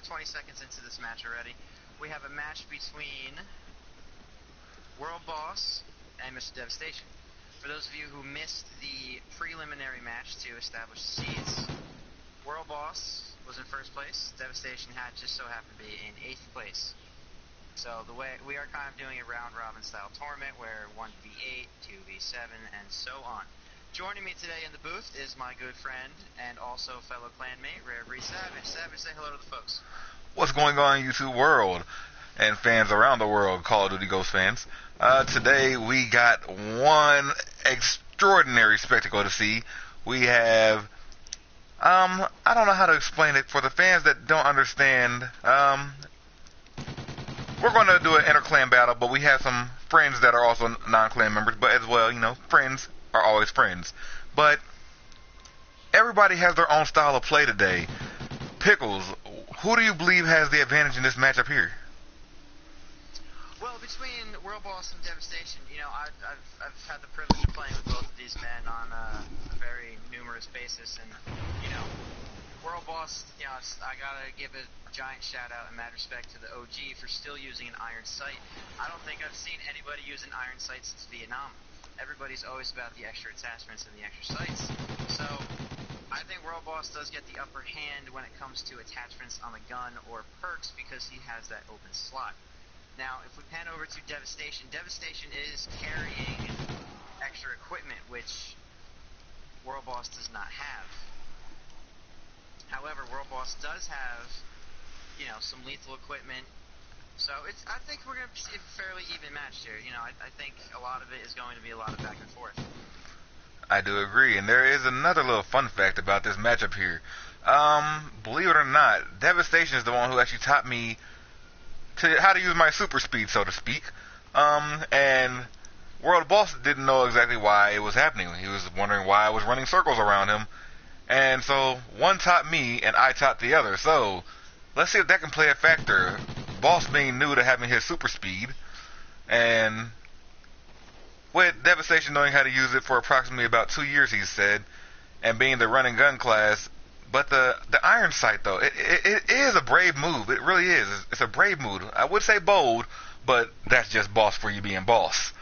20 seconds into this match already. We have a match between World Boss and Mr. Devastation. For those of you who missed the preliminary match to establish the seeds, World Boss was in first place. Devastation had just so happened to be in 8th place. So the way we are kind of doing a round-robin style tournament where 1v8, 2v7, and so on. Joining me today in the booth is my good friend and also fellow clanmate, Rare Breed Savage. Savage, say hello to the folks. What's going on in YouTube world and fans around the world, Call of Duty Ghost fans? Today we got one extraordinary spectacle to see. We have, I don't know how to explain it for the fans that don't understand. We're going to do an inter-clan battle, but we have some friends that are also non-clan members, but as well, you know, friends are always friends. But everybody has their own style of play today. Pickles, who do you believe has the advantage in this matchup here? Well, between World Boss and Devastation, you know, I've had the privilege of playing with both of these men on a very numerous basis, and, you know, World Boss, you know, I gotta give a giant shout out in mad respect to the OG for still using an iron sight. I don't think I've seen anybody use an iron sight since Vietnam. Everybody's always about the extra attachments and the extra sights. So I think World Boss does get the upper hand when it comes to attachments on the gun or perks because he has that open slot. Now, if we pan over to Devastation, Devastation is carrying extra equipment, which World Boss does not have. However, World Boss does have, you know, some lethal equipment. So I think we're going to see a fairly even match here. You know, I think a lot of it is going to be a lot of back and forth. I do agree, and there is another little fun fact about this matchup here. Believe it or not, Devastation is the one who actually taught me how to use my super speed, so to speak. And World Boss didn't know exactly why it was happening. He was wondering why I was running circles around him. And so one taught me, and I taught the other. So let's see if that can play a factor. Boss being new to having his super speed, and with Devastation knowing how to use it for approximately about 2 years, he said, and being the run and gun class. But the iron sight, though, it is a brave move. It really is. It's a brave move. I would say bold, but that's just Boss for you being Boss.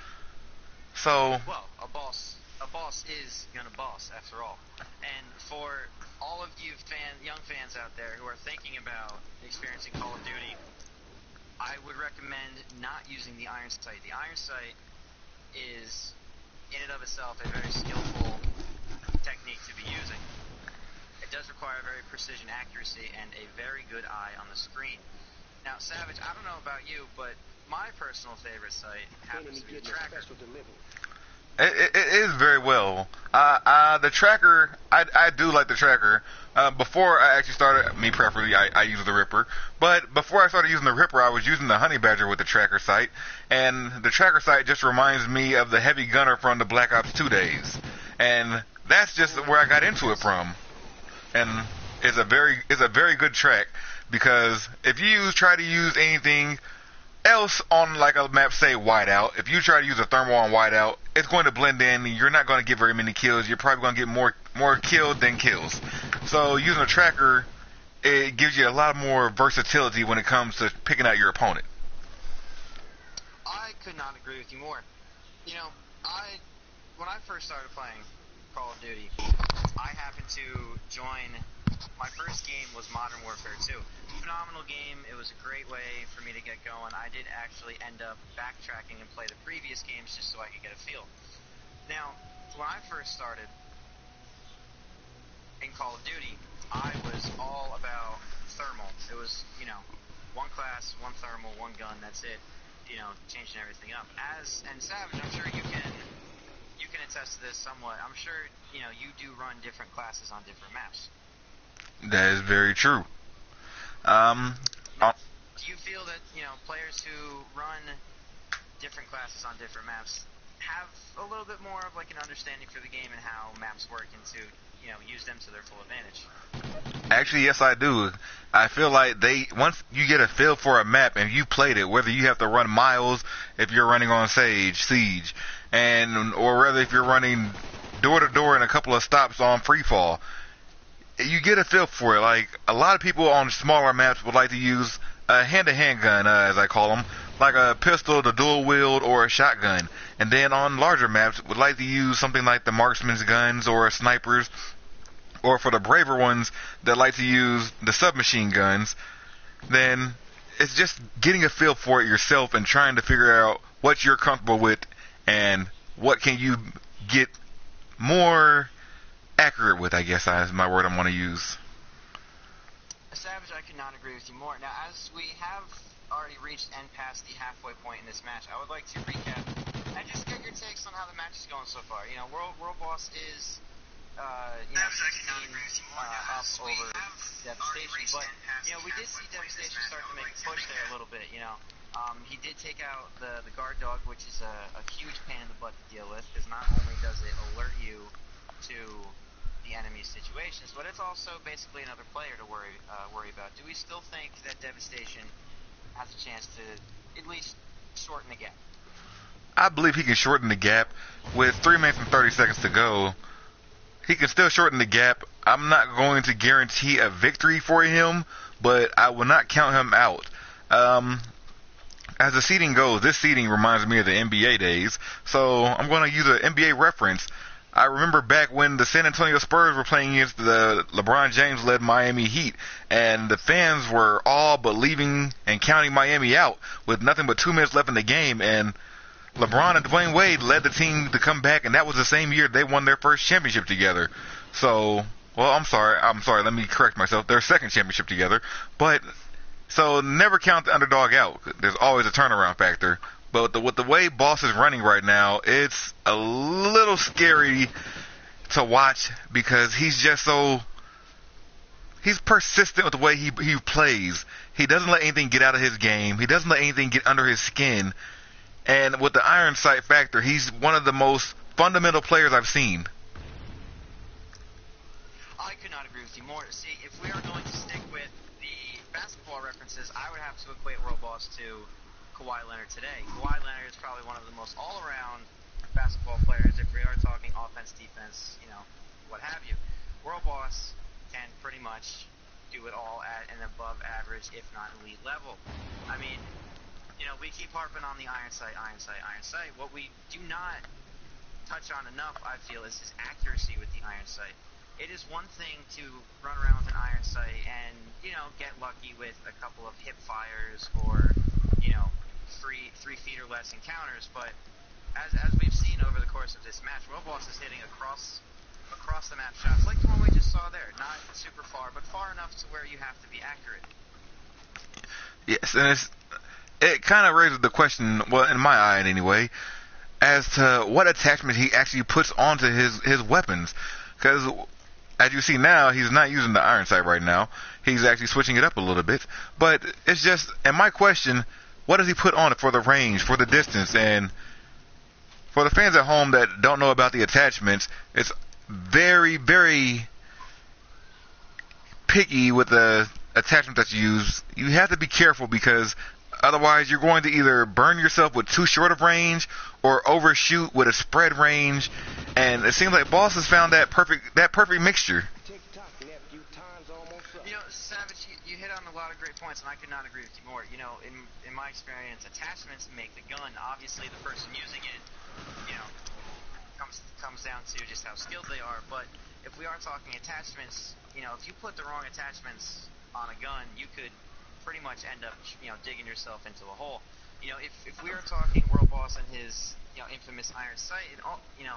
So, well, a boss is gonna boss after all. And for all of you young fans out there who are thinking about experiencing Call of Duty, I would recommend not using the iron sight. The iron sight is, in and of itself, a very skillful technique to be using. It does require very precision accuracy and a very good eye on the screen. Now, Savage, I don't know about you, but my personal favorite sight happens to be the tracker. It is very well. The tracker, I do like the tracker. Before I actually started, me preferably, I use the Ripper. But before I started using the Ripper, I was using the Honey Badger with the tracker sight. And the tracker sight just reminds me of the Heavy Gunner from the Black Ops 2 days. And that's just where I got into it from. And it's a very good track, because if you try to use anything else on like a map, say whiteout, if you try to use a thermal on whiteout, it's going to blend in. You're not going to get very many kills. You're probably going to get more killed than kills. So using a tracker, it gives you a lot more versatility when it comes to picking out your opponent. I could not agree with you more. You know, when I first started playing Call of Duty, I happened to join, my first game was Modern Warfare 2. Phenomenal game. It was a great way for me to get going. I did actually end up backtracking and play the previous games just so I could get a feel. Now, when I first started in Call of Duty, I was all about thermal. It was, you know, one class, one thermal, one gun, that's it. You know, changing everything up. And Savage, I'm sure you can attest to this somewhat. I'm sure, you know, you do run different classes on different maps. That is very true. Do you feel that, you know, players who run different classes on different maps have a little bit more of like an understanding for the game and how maps work, and to, you know, use them to their full advantage? Actually, yes, I do. I feel like once you get a feel for a map and you played it, whether you have to run miles if you're running on Siege, or whether if you're running door to door and a couple of stops on free fall, you get a feel for it. Like, a lot of people on smaller maps would like to use a hand-to-hand gun, as I call them, like a pistol, the dual wield, or a shotgun. And then on larger maps, would like to use something like the marksman's guns or snipers, or for the braver ones that like to use the submachine guns. Then it's just getting a feel for it yourself and trying to figure out what you're comfortable with and what can you get more accurate with, I guess is my word I want to use. Savage, I could not agree with you more. Now, as we have already reached and past the halfway point in this match, I would like to recap and just get your takes on how the match is going so far. You know, World Boss is, 16 up over Devastation, but, you know, we did see Devastation start to make a push there a little bit, you know. He did take out the guard dog, which is a huge pain in the butt to deal with, because not only does it alert you to the enemy's situations, but it's also basically another player to worry about. Do we still think that Devastation has a chance to at least shorten the gap? I believe he can shorten the gap. With 3 minutes and 30 seconds to go, he can still shorten the gap. I'm not going to guarantee a victory for him, but I will not count him out. As the seeding goes, this seeding reminds me of the NBA days, so I'm going to use an NBA reference. I remember back when the San Antonio Spurs were playing against the LeBron James-led Miami Heat, and the fans were all but leaving and counting Miami out with nothing but 2 minutes left in the game, and LeBron and Dwayne Wade led the team to come back, and that was the same year they won their first championship together. So, well, I'm sorry, let me correct myself, their second championship together. But, so never count the underdog out. There's always a turnaround factor. But with the way Boss is running right now, it's a little scary to watch because he's just he's persistent with the way he plays. He doesn't let anything get out of his game. He doesn't let anything get under his skin. And with the iron sight factor, he's one of the most fundamental players I've seen. I could not agree with you more. See, if we are going to stick with the basketball references, I would have to equate World Boss to Kawhi Leonard today. Kawhi Leonard is probably one of the most all-around basketball players if we are talking offense, defense, you know, what have you. World Boss can pretty much do it all at an above average, if not elite level. I mean, you know, we keep harping on the iron sight. What we do not touch on enough, I feel, is his accuracy with the iron sight. It is one thing to run around with an iron sight and, you know, get lucky with a couple of hip fires or, you know, three feet or less encounters, but as we've seen over the course of this match, World Boss is hitting across the map shots like the one we just saw there. Not super far, but far enough to where you have to be accurate. Yes, and it kind of raises the question, well, in my eye anyway, as to what attachment he actually puts onto his weapons. Because as you see now, he's not using the iron sight right now. He's actually switching it up a little bit. But it's just, and my question, what does he put on it for the range, for the distance? And for the fans at home that don't know about the attachments, it's very, very picky with the attachment that you use. You have to be careful because otherwise you're going to either burn yourself with too short of range or overshoot with a spread range. And it seems like Boss has found that perfect mixture. You know, Savage, you hit on a lot of great points, and I could not agree with you more. You know, in my experience, attachments make the gun. Obviously, the person using it, you know, comes down to just how skilled they are. But if we are talking attachments, you know, if you put the wrong attachments on a gun, you could pretty much end up, you know, digging yourself into a hole. You know, if we are talking World Boss and his, you know, infamous iron sight, you know,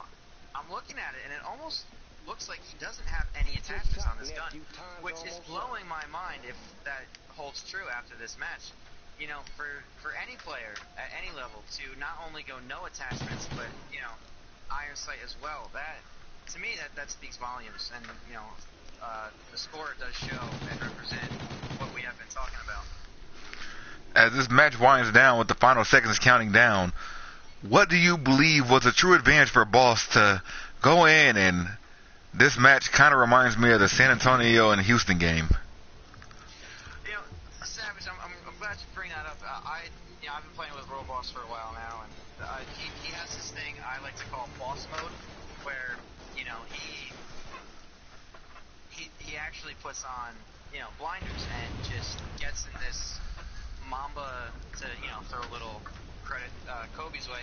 I'm looking at it and it almost looks like he doesn't have any attachments on this gun, which is blowing my mind if that holds true after this match. You know, for any player at any level to not only go no attachments, but, you know, iron sight as well, that, to me, that speaks volumes. And, you know, the score does show and represent what we have been talking about. As this match winds down with the final seconds counting down, what do you believe was a true advantage for Boss to go in, and this match kind of reminds me of the San Antonio and Houston game? You know, Savage, I'm glad you bring that up. I've been playing with World Boss for a while now, and he has this thing I like to call boss mode, where, you know, he actually puts on, blinders and just gets in this Mamba, to throw a little credit Kobe's way,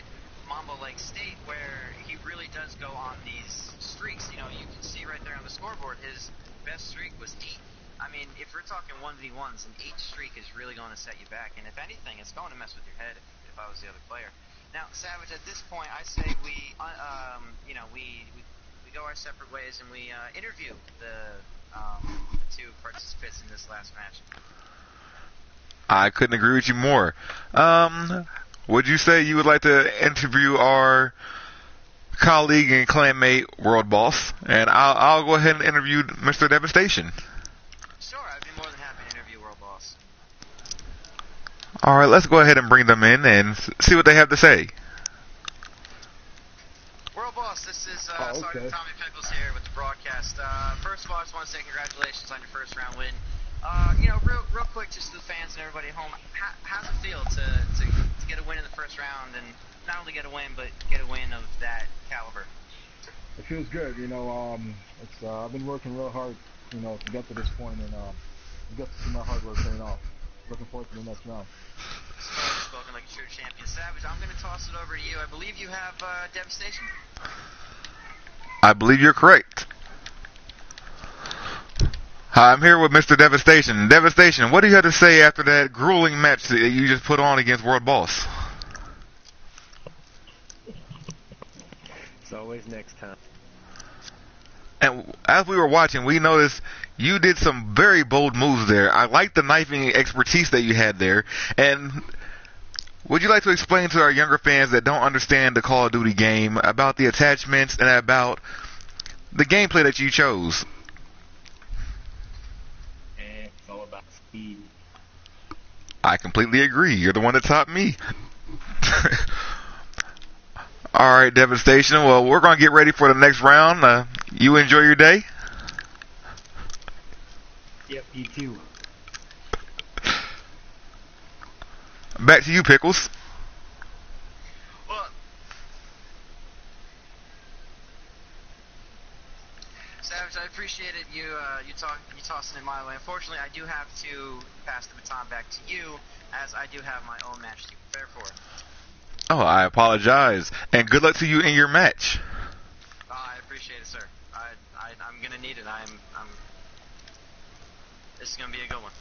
Mamba-like state where he really does go on these streaks. You can see right there on the scoreboard his best streak was 8. I mean, if we're talking 1v1s, an 8 streak is really going to set you back, and if anything, it's going to mess with your head if I was the other player. Now, Savage, at this point, I say we go our separate ways and we interview the 2 participants in this last match. I couldn't agree with you more. Would you say you would like to interview our colleague and clanmate, World Boss? And I'll go ahead and interview Mr. Devastation. Sure, I'd be more than happy to interview World Boss. All right, let's go ahead and bring them in and see what they have to say. World Boss, this is Sergeant Tommy Pickles here with the broadcast. First of all, I just want to say congratulations on your first round win. Real quick, just to the fans and everybody at home, how's it feel to get a win in the first round, and not only get a win, but get a win of that caliber? It feels good, I've been working real hard, to get to this point, and you get to see my hard work paying off. Looking forward to the next round. Spoken like a true champion. Savage, I'm going to toss it over to you. I believe you have Devastation? I believe you're correct. Hi, I'm here with Mr. Devastation. Devastation, what do you have to say after that grueling match that you just put on against World Boss? It's always next time. And as we were watching, we noticed you did some very bold moves there. I like the knifing expertise that you had there. And would you like to explain to our younger fans that don't understand the Call of Duty game about the attachments and about the gameplay that you chose? It's all about speed. I completely agree. You're the one that taught me. Alright, Devastation. Well, we're going to get ready for the next round. You enjoy your day? Yep, you too. Back to you, Pickles. Well, Savage, I appreciate it. You tossing it my way. Unfortunately, I do have to pass the baton back to you, as I do have my own match to prepare for. Oh, I apologize. And good luck to you in your match. I appreciate it, sir. I'm gonna need it. This is gonna be a good one.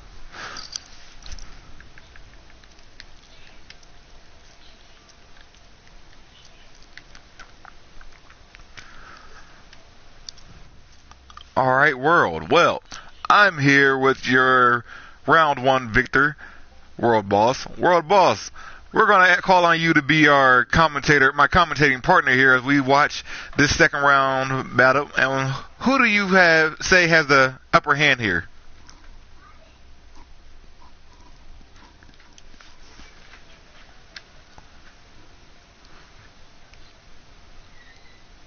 Alright, world. Well, I'm here with your round 1 victor, World Boss. World Boss, we're going to call on you to be our commentator, my commentating partner here as we watch this second round battle. And who do you say has the upper hand here?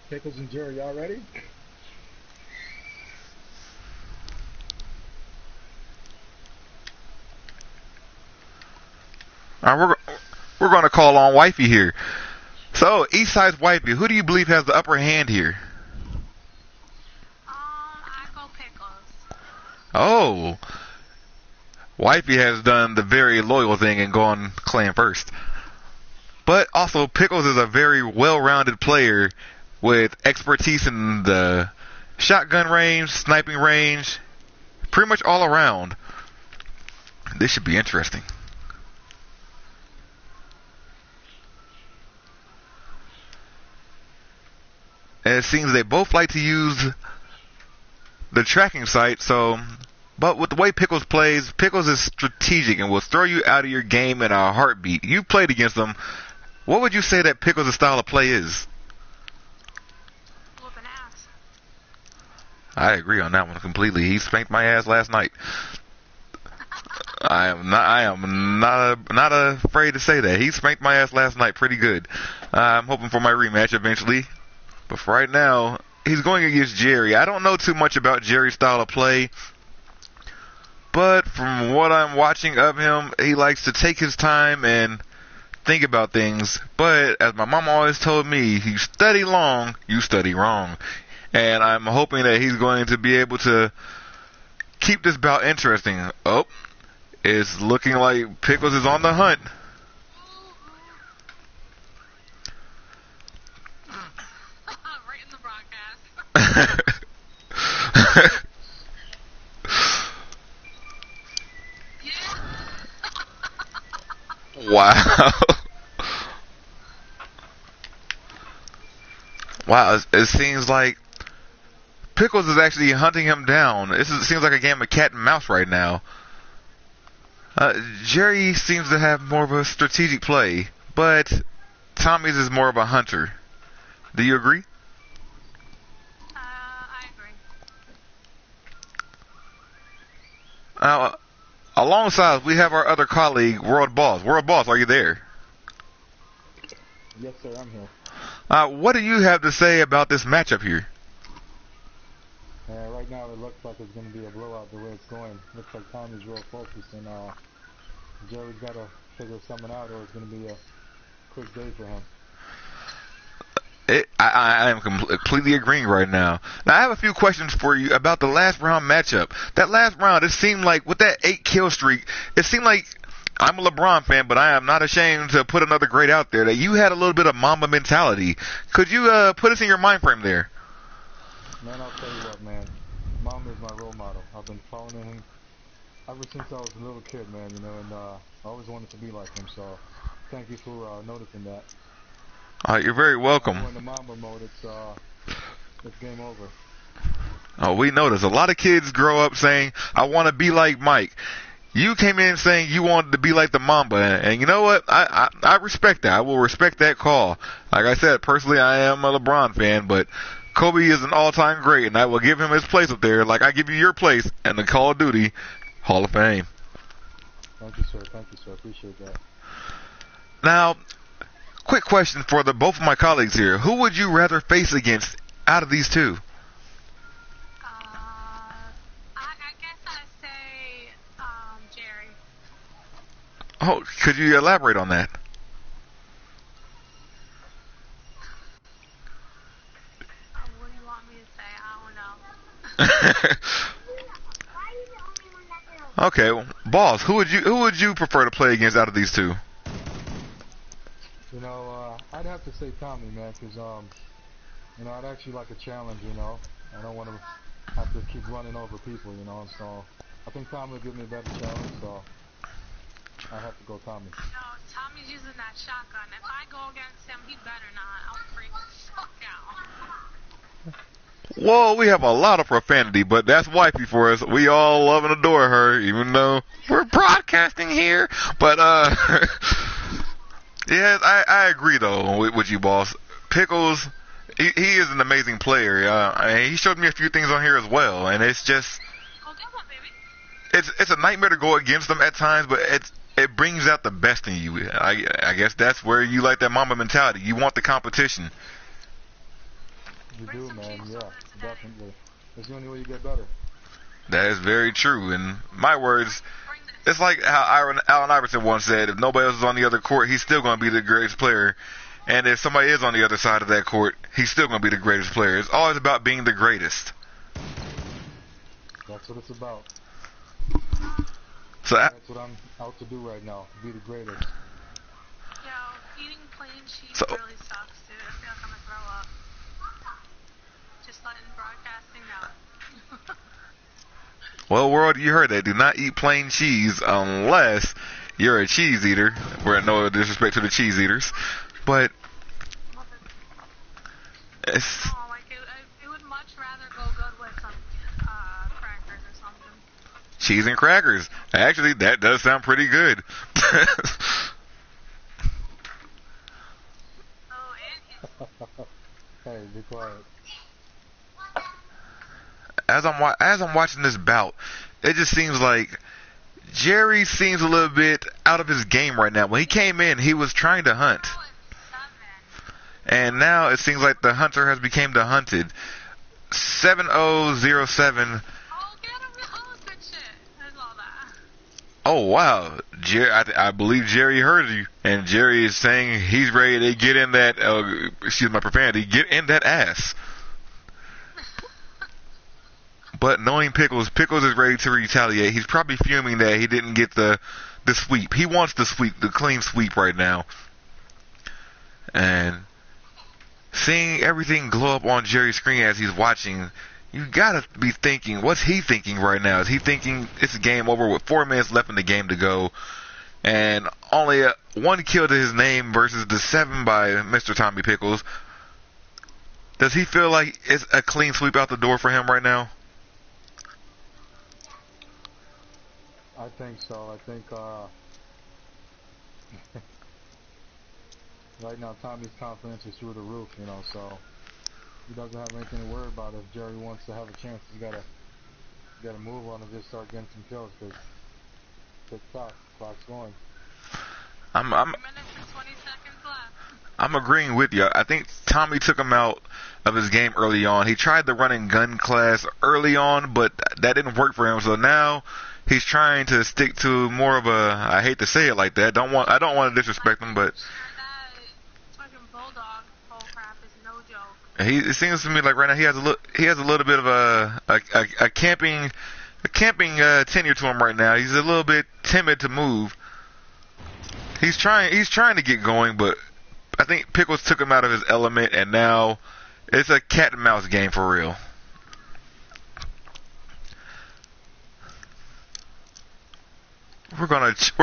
Pickles and Jerry, y'all ready? We're going to call on Wifey here. So, Eastside's Wifey, who do you believe has the upper hand here? I go Pickles. Oh. Wifey has done the very loyal thing and gone clan first. But also, Pickles is a very well-rounded player with expertise in the shotgun range, sniping range, pretty much all around. This should be interesting. And it seems they both like to use the tracking site, but with the way Pickles plays, Pickles is strategic and will throw you out of your game in a heartbeat. You played against him. What would you say that Pickles' style of play is? Whooping ass. I agree on that one completely. He spanked my ass last night. I am not afraid to say that. He spanked my ass last night pretty good. I'm hoping for my rematch eventually. But for right now, he's going against Jerry. I don't know too much about Jerry's style of play, but from what I'm watching of him, he likes to take his time and think about things. But as my mom always told me, you study long, you study wrong. and I'm hoping that he's going to be able to keep this bout interesting. Oh, it's looking like Pickles is on the hunt. Right in the broadcast. Wow. Wow, it seems like Pickles is actually hunting him down. It seems like a game of cat and mouse right now. Jerry seems to have more of a strategic play, but Tommy's is more of a hunter. Do you agree? I agree. Now, alongside, we have our other colleague, World Boss. World Boss, are you there? Yes, sir, I'm here. What do you have to say about this matchup here? Right now, it looks like it's going to be a blowout the way it's going. Looks like Tommy's real focused, and Jerry's got to figure something out, or it's going to be a quick day for him. I am completely agreeing right now. Now, I have a few questions for you about the last round matchup. That last round, it seemed like, with that 8-kill streak, it seemed like, I'm a LeBron fan, but I am not ashamed to put another grade out there, that you had a little bit of Mamba mentality. Could you put us in your mind frame there? Man, I'll tell you what, man. Mamba is my role model. I've been following him ever since I was a little kid, man, you know, and I always wanted to be like him, so thank you for noticing that. You're very welcome. When the Mamba mode, it's game over. Oh, we noticed. A lot of kids grow up saying, I want to be like Mike. You came in saying you wanted to be like the Mamba, and you know what? I respect that. I will respect that call. Like I said, personally, I am a LeBron fan, but Kobe is an all-time great, and I will give him his place up there like I give you your place in the Call of Duty Hall of Fame. Thank you, sir. Thank you, sir. Appreciate that. Now, quick question for both of my colleagues here. Who would you rather face against out of these two? I guess I'd say Jerry. Oh, could you elaborate on that? What do you want me to say? I don't know. Okay, well, Boss, who would you prefer to play against out of these two? You know, I'd have to say Tommy, man, because, you know, I'd actually like a challenge, you know. I don't want to have to keep running over people, you know, so I think Tommy would give me a better challenge, so I have to go Tommy. No, Tommy's using that shotgun. If I go against him, he better not. I'll freak the fuck out. Whoa, we have a lot of profanity, but that's wifey for us. We all love and adore her, even though we're broadcasting here. But, yeah, I agree, though, with you, Boss. Pickles, he is an amazing player. He showed me a few things on here as well, and it's just... Oh, good one, baby. It's a nightmare to go against them at times, but it brings out the best in you. I guess that's where you like that Mamba mentality. You want the competition. You do, man, yeah, definitely. It's the only way you get better. That is very true. In my words, it's like how Allen Iverson once said, if nobody else is on the other court, he's still going to be the greatest player. And if somebody is on the other side of that court, he's still going to be the greatest player. It's always about being the greatest. That's what it's about. So that's what I'm out to do right now, be the greatest. Yo, eating plain cheese So- really sucks, dude. I feel like I'm gonna throw up. Just letting broadcasting know. Well, world, you heard that. Do not eat plain cheese unless you're a cheese eater. We're no disrespect to the cheese eaters, but it's... Oh, like it would much rather go good with some crackers or something. cheese and crackers. Actually, that does sound pretty good. Oh, and Hey, be quiet. As I'm watching this bout, it just seems like Jerry seems a little bit out of his game right now. When he came in, he was trying to hunt, and now it seems like the hunter has become the hunted. 7007. oh, get him the hose and shit. There's all that. Oh wow, Jerry! I believe Jerry heard you, and Jerry is saying he's ready to get in that. Excuse my profanity. Get in that ass. But knowing Pickles is ready to retaliate. He's probably fuming that he didn't get the sweep. He wants the sweep, the clean sweep right now. And seeing everything glow up on Jerry's screen as he's watching, you gotta be thinking, what's he thinking right now? Is he thinking it's a game over with 4 minutes left in the game to go, and only one kill to his name versus the 7 by Mr. Tommy Pickles? Does he feel like it's a clean sweep out the door for him right now? I think so. I think right now Tommy's confidence is through the roof, you know, so he doesn't have anything to worry about. If Jerry wants to have a chance, he's gotta move on and just start getting some kills, because tick-tock, clock's going. I'm 4 minutes and 20 seconds left. I'm agreeing with you. I think Tommy took him out of his game early on. He tried the run and gun class early on, but that didn't work for him. So now he's trying to stick to more of a, I hate to say it like that, I don't want to disrespect him, but That fucking bulldog bull crap is no joke. it seems to me like right now he has a little bit of a camping tenure to him right now. He's a little bit timid to move. He's trying to get going, but I think Pickles took him out of his element, and now it's a cat and mouse game for real. We're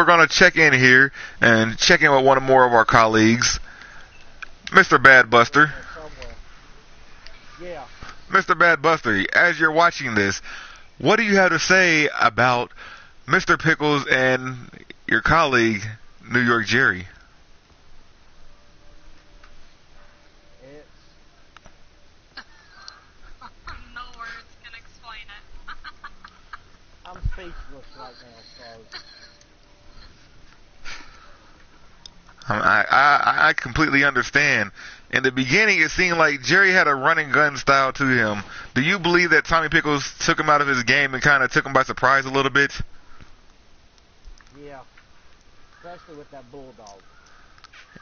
gonna check in here and check in with one or more of our colleagues, Mr. Bad Buster. Yeah. Mr. Bad Buster, as you're watching this, what do you have to say about Mr. Pickles and your colleague, New York Jerry? No words can explain it. I'm speechless right now, so. I completely understand. In the beginning, it seemed like Jerry had a running gun style to him. Do you believe that Tommy Pickles took him out of his game and kind of took him by surprise a little bit? Yeah. Especially with that bulldog.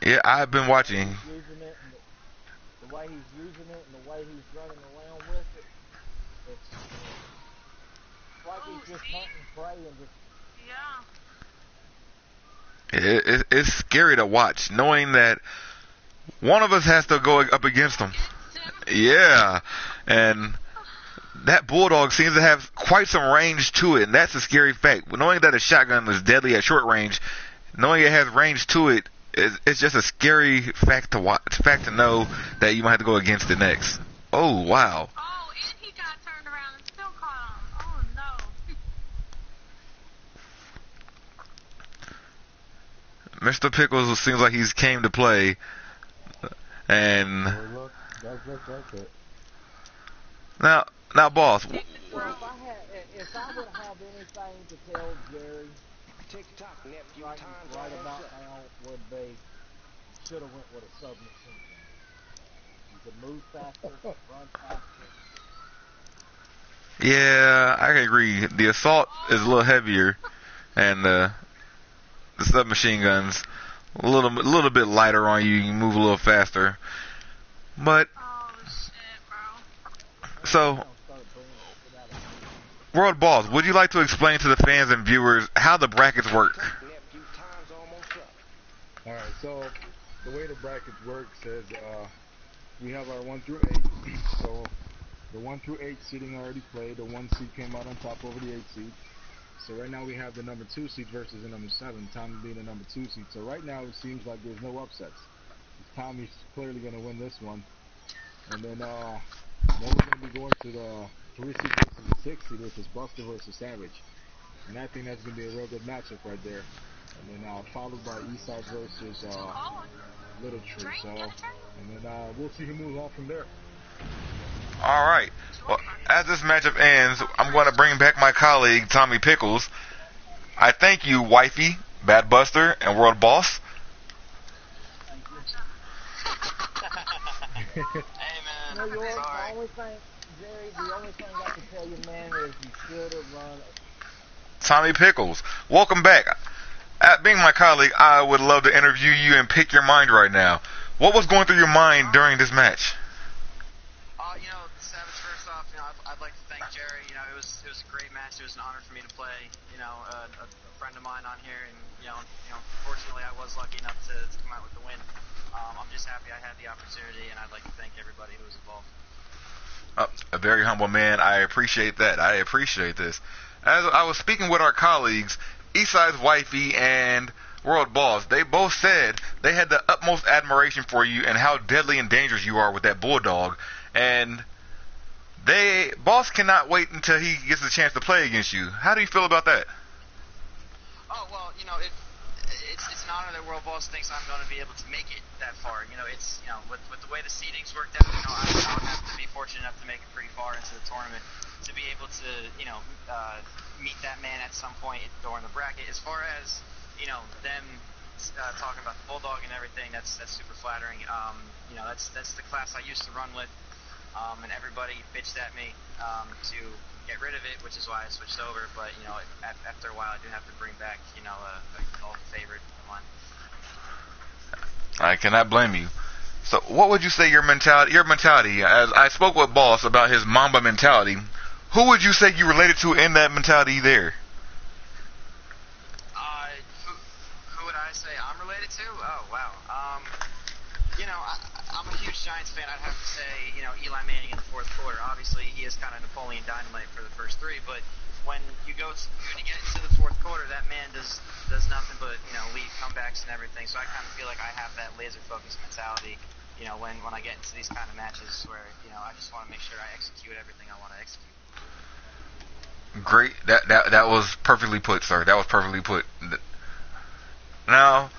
Yeah, I've been watching. He's using it, and the way he's using it, and the way he's running around with it, it's like he's just hunting prey and just. Yeah. It's scary to watch, knowing that one of us has to go up against him. Yeah, and that bulldog seems to have quite some range to it, and that's a scary fact. Knowing that a shotgun is deadly at short range, knowing it has range to it, it's just a scary fact to watch, fact to know that you might have to go against it next. Oh wow! Oh, and he got turned around and still caught him. Oh no. Mr. Pickles seems like he's came to play, and Look, that's it. now, boss. Well, if I would have anything to tell Jerry, TikTok, nephew, right time's about almost up. now would be, should have went with a submachine gun. You could move faster, run faster. Yeah, I can agree. The assault is a little heavier, and the submachine guns a little bit lighter on you. You can move a little faster. But Oh shit, bro. so, World Boss, would you like to explain to the fans and viewers how the brackets work? Nephew, time's almost up. Alright, so the way the brackets works is we have our 1 through 8. So the 1 through 8 seeding already played. The 1 seed came out on top over the 8 seed. So right now we have the number 2 seed versus the number 7. Tommy being the number 2 seed. So right now it seems like there's no upsets. Tommy's clearly going to win this one. And then we're going to be going to the 3 seed versus the 6 seed, which is Buster versus Savage. And I think that's going to be a real good matchup right there. And then followed by Eastside versus Little Tree. So, and then we'll see who moves on from there. All right. Well, as this matchup ends, I'm going to bring back my colleague Tommy Pickles. I thank you, Wifey, Bad Buster, and World Boss. Hey man, You know, York, sorry. the only thing, Jerry, the only thing I can tell you, man, is you should have run. Tommy Pickles, welcome back. Being my colleague, I would love to interview you and pick your mind right now. What was going through your mind during this match? You know, Savage, first off, you know, I'd like to thank Jerry. You know, it It was an honor for me to play, a friend of mine on here, and fortunately I was lucky enough to come out with the win. I'm just happy I had the opportunity, and I'd like to thank everybody who was involved. A very humble man. I appreciate that. I appreciate this. As I was speaking with our colleagues, Eastside's Wifey and World Boss, they both said they had the utmost admiration for you and how deadly and dangerous you are with that bulldog. And Boss cannot wait until he gets a chance to play against you. How do you feel about that? Oh, well, it's an honor that World Boss thinks I'm going to be able to make it that far. It's with the way the seedings worked out, I would have to be fortunate enough to make it pretty far into the tournament to be able to meet that man at some point during the bracket. As far as them talking about the bulldog and everything, that's super flattering. That's the class I used to run with, and everybody bitched at me to get rid of it, which is why I switched over. But after a while, I do have to bring back an old favorite of mine. I cannot blame you. So, what would you say your mentality? As I spoke with Boss about his Mamba mentality, who would you say you related to in that mentality there? Who would I say I'm related to? Oh, wow. I'm a huge Giants fan. I'd have to say, Eli Manning in the fourth quarter. Obviously, he is kind of Napoleon Dynamite for the first three, but when you get into the fourth quarter, that man does nothing but lead comebacks and everything. So I kind of feel like I have that laser focused mentality. When I get into these kind of matches where I just want to make sure I execute everything I want to execute. Great. That was perfectly put, sir. That was perfectly put. Now,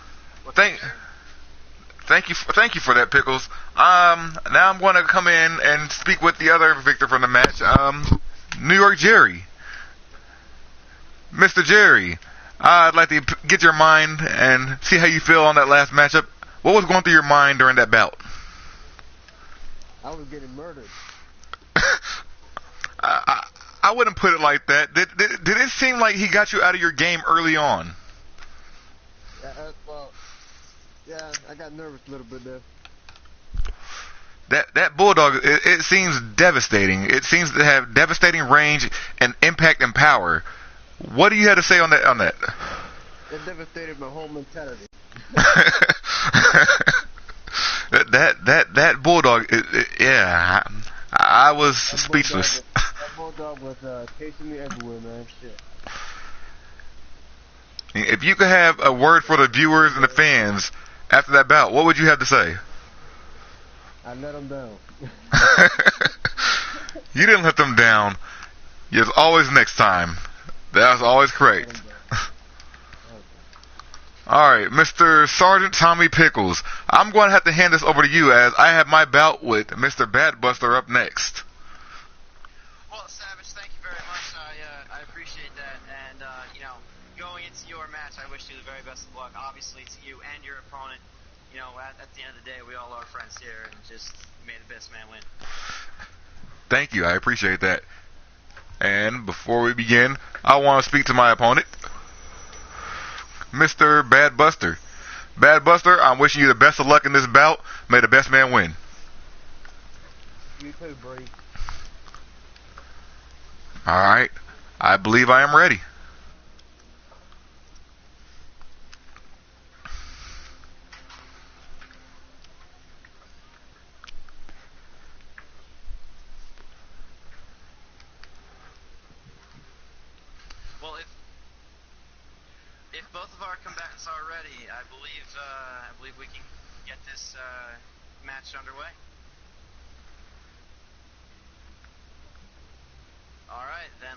thank you for that, Pickles. Now I'm going to come in and speak with the other victor from the match, New York Jerry. Mr. Jerry, I'd like to get your mind and see how you feel on that last matchup. What was going through your mind during that bout? I was getting murdered. I wouldn't put it like that. Did it seem like he got you out of your game early on? Yeah, I got nervous a little bit there. That bulldog, it seems devastating. It seems to have devastating range and impact and power. What do you have to say on that? It devastated my whole mentality. that bulldog, yeah, I was speechless. That bulldog was chasing me everywhere, man. Shit. If you could have a word for the viewers and the fans after that bout, what would you have to say? I let them down. You didn't let them down. There's always next time. That was always correct. Alright, Mr. Sergeant Tommy Pickles, I'm going to have to hand this over to you as I have my bout with Mr. Badbuster up next. Well, Savage, thank you very much. I appreciate that. And, going into your match, I wish you the very best of luck, obviously, to you and your opponent. At the end of the day, we all are friends here, and just may the best man win. Thank you, I appreciate that. And before we begin, I want to speak to my opponent, Mr. Badbuster. Badbuster, I'm wishing you the best of luck in this bout. May the best man win. You too, Bree. Alright, I believe I am ready. Well, if both of our combatants are ready, I believe we can get this match underway. All right, then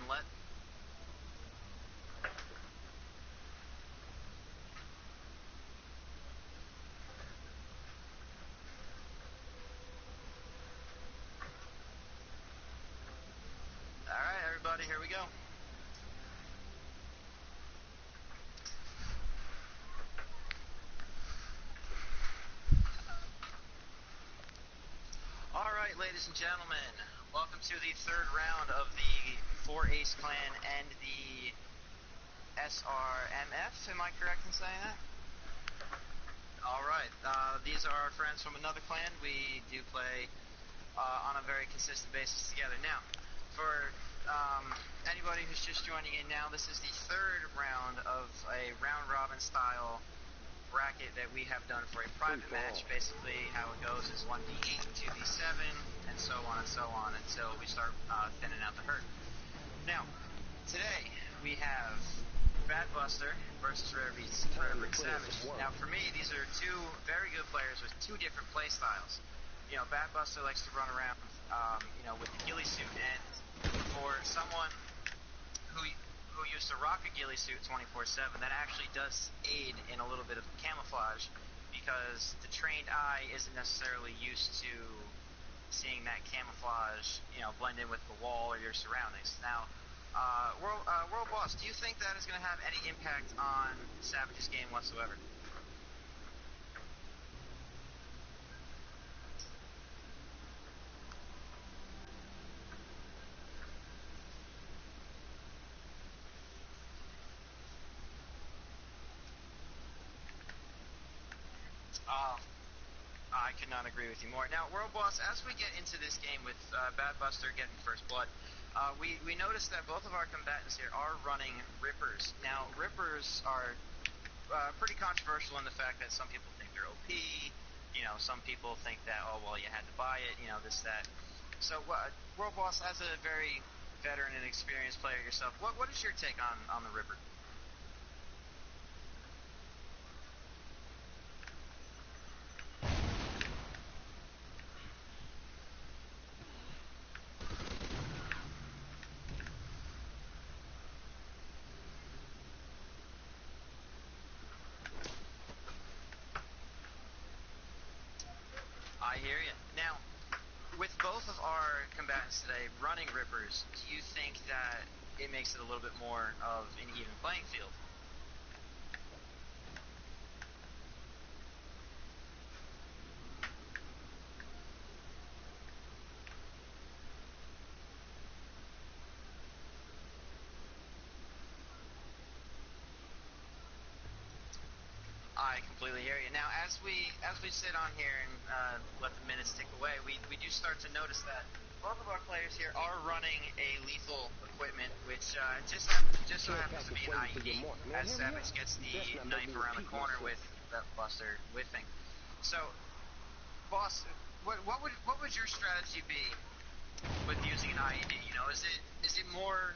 All right, everybody, here we go. All right, ladies and gentlemen, welcome to the third round of the 4-Ace Clan and the SRMF. Am I correct in saying that? All right, these are our friends from another clan. We do play on a very consistent basis together. Now, for Anybody who's just joining in now, this is the third round of a round-robin style bracket that we have done for a private match. Basically, how it goes is 1v8, 2v7, and so on until we start thinning out the herd. Now, today we have Bad Buster versus Rare Brick Savage. Now, for me, these are two very good players with two different play styles. You know, Bad Buster likes to run around, with the ghillie suit, and for someone who used to rock a ghillie suit 24/7, that actually does aid in a little bit of camouflage, because the trained eye isn't necessarily used to seeing that camouflage, blend in with the wall or your surroundings. Now, World Boss, do you think that is going to have any impact on Savage's game whatsoever? I could not agree with you more. Now, World Boss, as we get into this game with Bad Buster getting first blood, we noticed that both of our combatants here are running Rippers. Now, Rippers are pretty controversial in the fact that some people think they're OP. Some people think that, you had to buy it, this, that. So, World Boss, as a very veteran and experienced player yourself, what is your take on the Ripper? I hear you. Now, with both of our combatants today running Rippers, do you think that it makes it a little bit more of an even playing field? I completely hear you. Now, as we sit on here and let the minutes tick away, we do start to notice that both of our players here are running a lethal equipment, which just so happens to be an IED, as Savage gets the knife around the corner with that Buster whiffing. So, Boss, what would your strategy be with using an IED? Is it more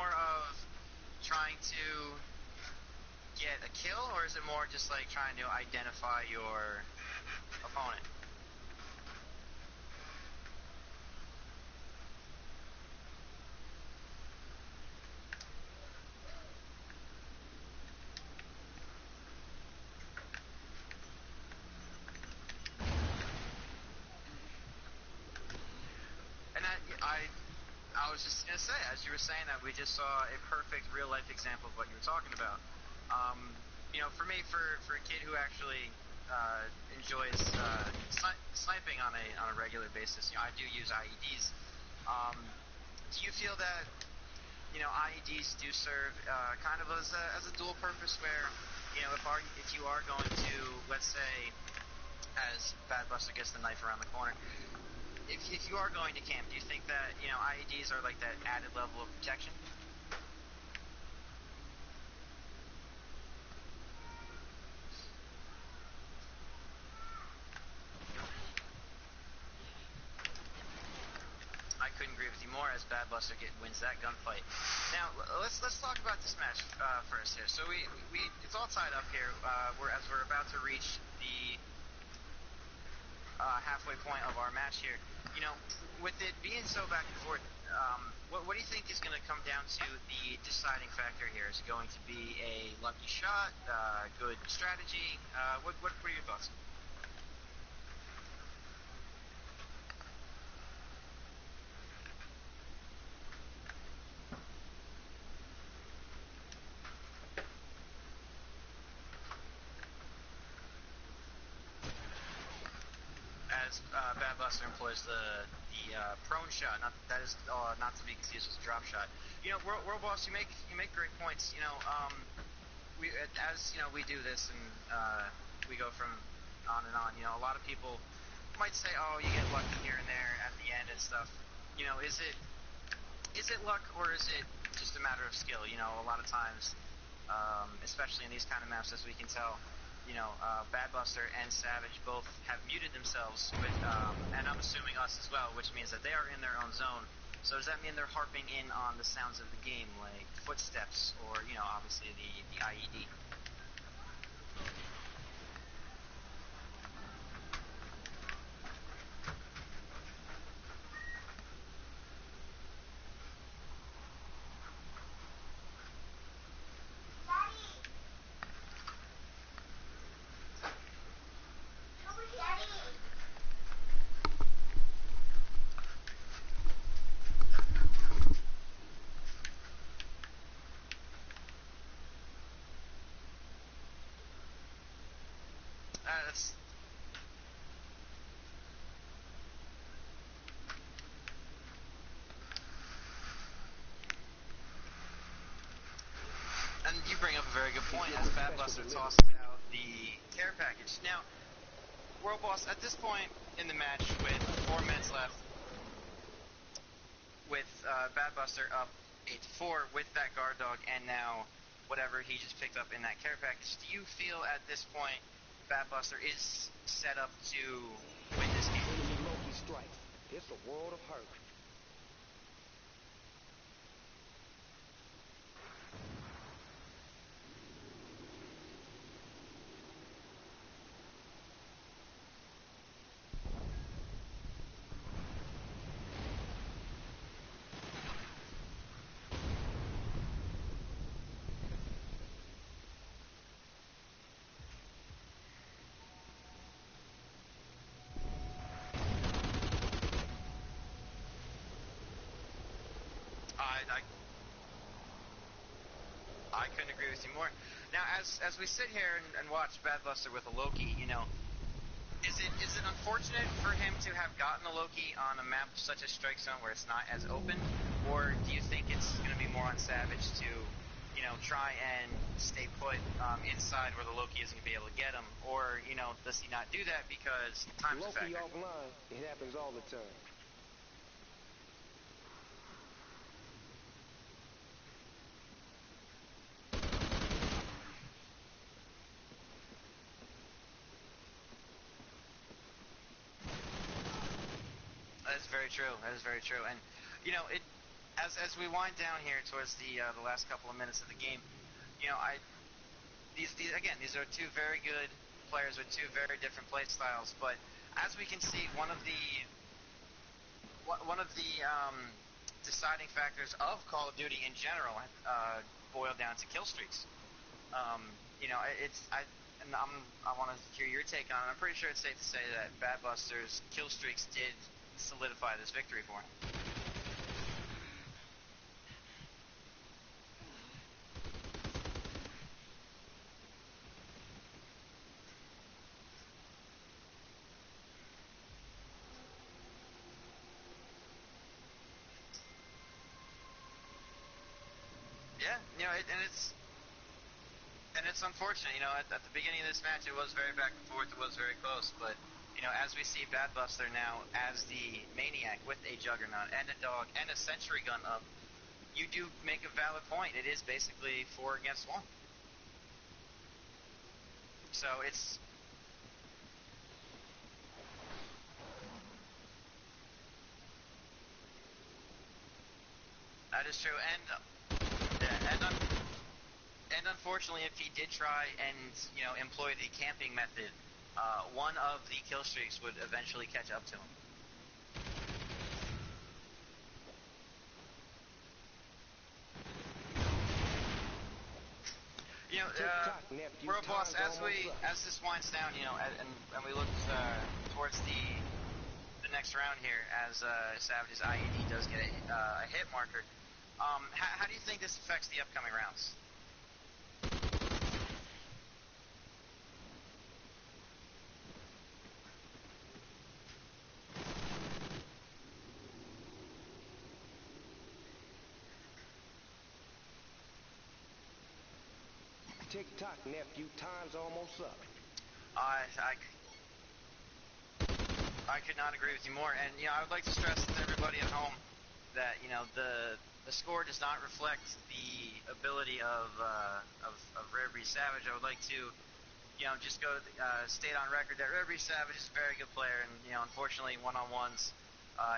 of trying to get a kill, or is it more just like trying to identify your opponent? And I was just gonna say, as you were saying that, we just saw a perfect real life example of what you were talking about. For me, for a kid who actually enjoys sniping on a regular basis, I do use IEDs. Do you feel that IEDs do serve kind of as a dual purpose, where if you are going to, let's say, as Bad Buster gets the knife around the corner, if you are going to camp, do you think that IEDs are like that added level of protection? I couldn't agree with you more, as Bad Buster wins that gunfight. Now, let's talk about this match first here. So we it's all tied up here. We're about to reach the halfway point of our match here. With it being so back and forth, what do you think is going to come down to the deciding factor here? Is it going to be a lucky shot, good strategy? What are your thoughts? As Bad Buster employs the prone shot, that is not to be confused with the drop shot. World Boss, you make great points. We do this and we go from on and on. A lot of people might say, oh, you get lucky here and there at the end and stuff. is it luck or is it just a matter of skill? A lot of times, especially in these kind of maps, as we can tell, Bad Buster and Savage both have muted themselves with, and I'm assuming us as well, which means that they are in their own zone. So does that mean they're harping in on the sounds of the game, like footsteps or, obviously the IED? That's And you bring up a very good point as Bad Buster tosses out the care package. Now, World Boss, at this point in the match with 4 minutes left, with Bad Buster up 8-4 with that guard dog and now whatever he just picked up in that care package, do you feel at this point Bad Buster is set up to win this game? Enemy Loki strikes. It's a world of hurt. I couldn't agree with you more. Now, as we sit here and watch Bad Buster with a Loki, is it unfortunate for him to have gotten a Loki on a map such as Strike Zone where it's not as open, or do you think it's going to be more on Savage to, try and stay put inside where the Loki isn't going to be able to get him, or does he not do that because time's a Loki factor? offline. It happens all the time. That is very true. That is very true. And it as we wind down here towards the last couple of minutes of the game, these are two very good players with two very different play styles. But as we can see, one of the deciding factors of Call of Duty in general boiled down to kill streaks. I want to hear your take on it. I'm pretty sure it's safe to say that Bad Buster's kill streaks did solidify this victory for him. Yeah, it's unfortunate. At the beginning of this match, it was very back and forth. It was very close, but as we see Bad Buster now as the maniac with a juggernaut and a dog and a sentry gun up, you do make a valid point. It is basically 4 against 1. So it's that is true, and unfortunately, if he did try and employ the camping method, one of the kill streaks would eventually catch up to him. World Boss, as this winds down, and we look towards the next round here, as Savage's IED does get a hit marker. How do you think this affects the upcoming rounds? Tick-tock, nephew. Time's almost up. I could not agree with you more. And, I would like to stress to everybody at home, that the score does not reflect the ability of Rare Breed Savage. I would like to just go state on record that Rare Breed Savage is a very good player, and unfortunately one-on-ones.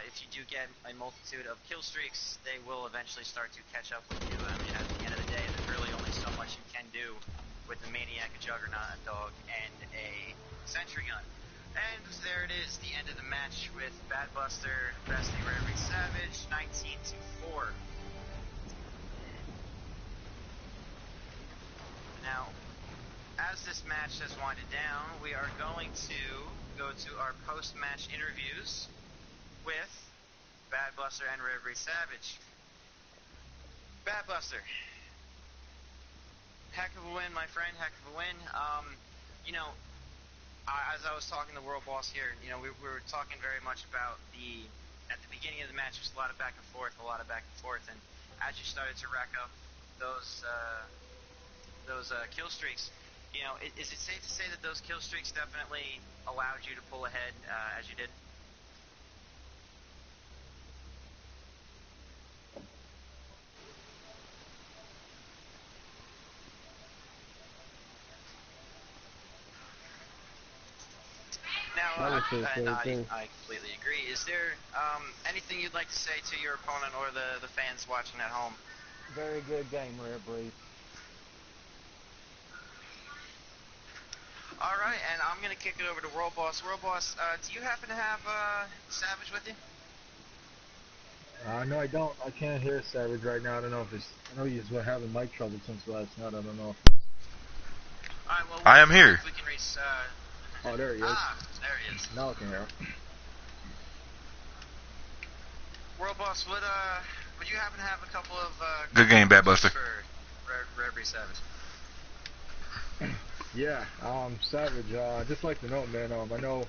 If you do get a multitude of kill streaks, they will eventually start to catch up with you. I mean, at the end of the day, there's really only so much you can do with a Maniac, a Juggernaut, a Dog, and a Sentry Gun. And there it is, the end of the match with Bad Buster besting Rare Breed Savage, 19-4. Now, as this match has winded down, we are going to go to our post-match interviews with Bad Buster and Rare Breed Savage. Bad Buster, heck of a win, my friend, heck of a win. As I was talking to World Boss here, we were talking very much about at the beginning of the match, there's a lot of back and forth, and as you started to rack up those kill streaks, is it safe to say that those kill streaks definitely allowed you to pull ahead as you did? Now, I completely agree. Is there anything you'd like to say to your opponent or the fans watching at home? Very good game, Rare Breed. All right, and I'm going to kick it over to World Boss. World Boss, do you happen to have Savage with you? No, I don't. I can't hear Savage right now. I don't know if it's... I know he's been having mic trouble since last night. I don't know if it's... All right, well, I am here. We can reach... Oh, there he is. There he is. Now I can hear him. World Boss, would you happen to have a couple of... Good game, Bad Buster. For Rare Breed Savage? Yeah, Savage, I'd just like to know, man, I know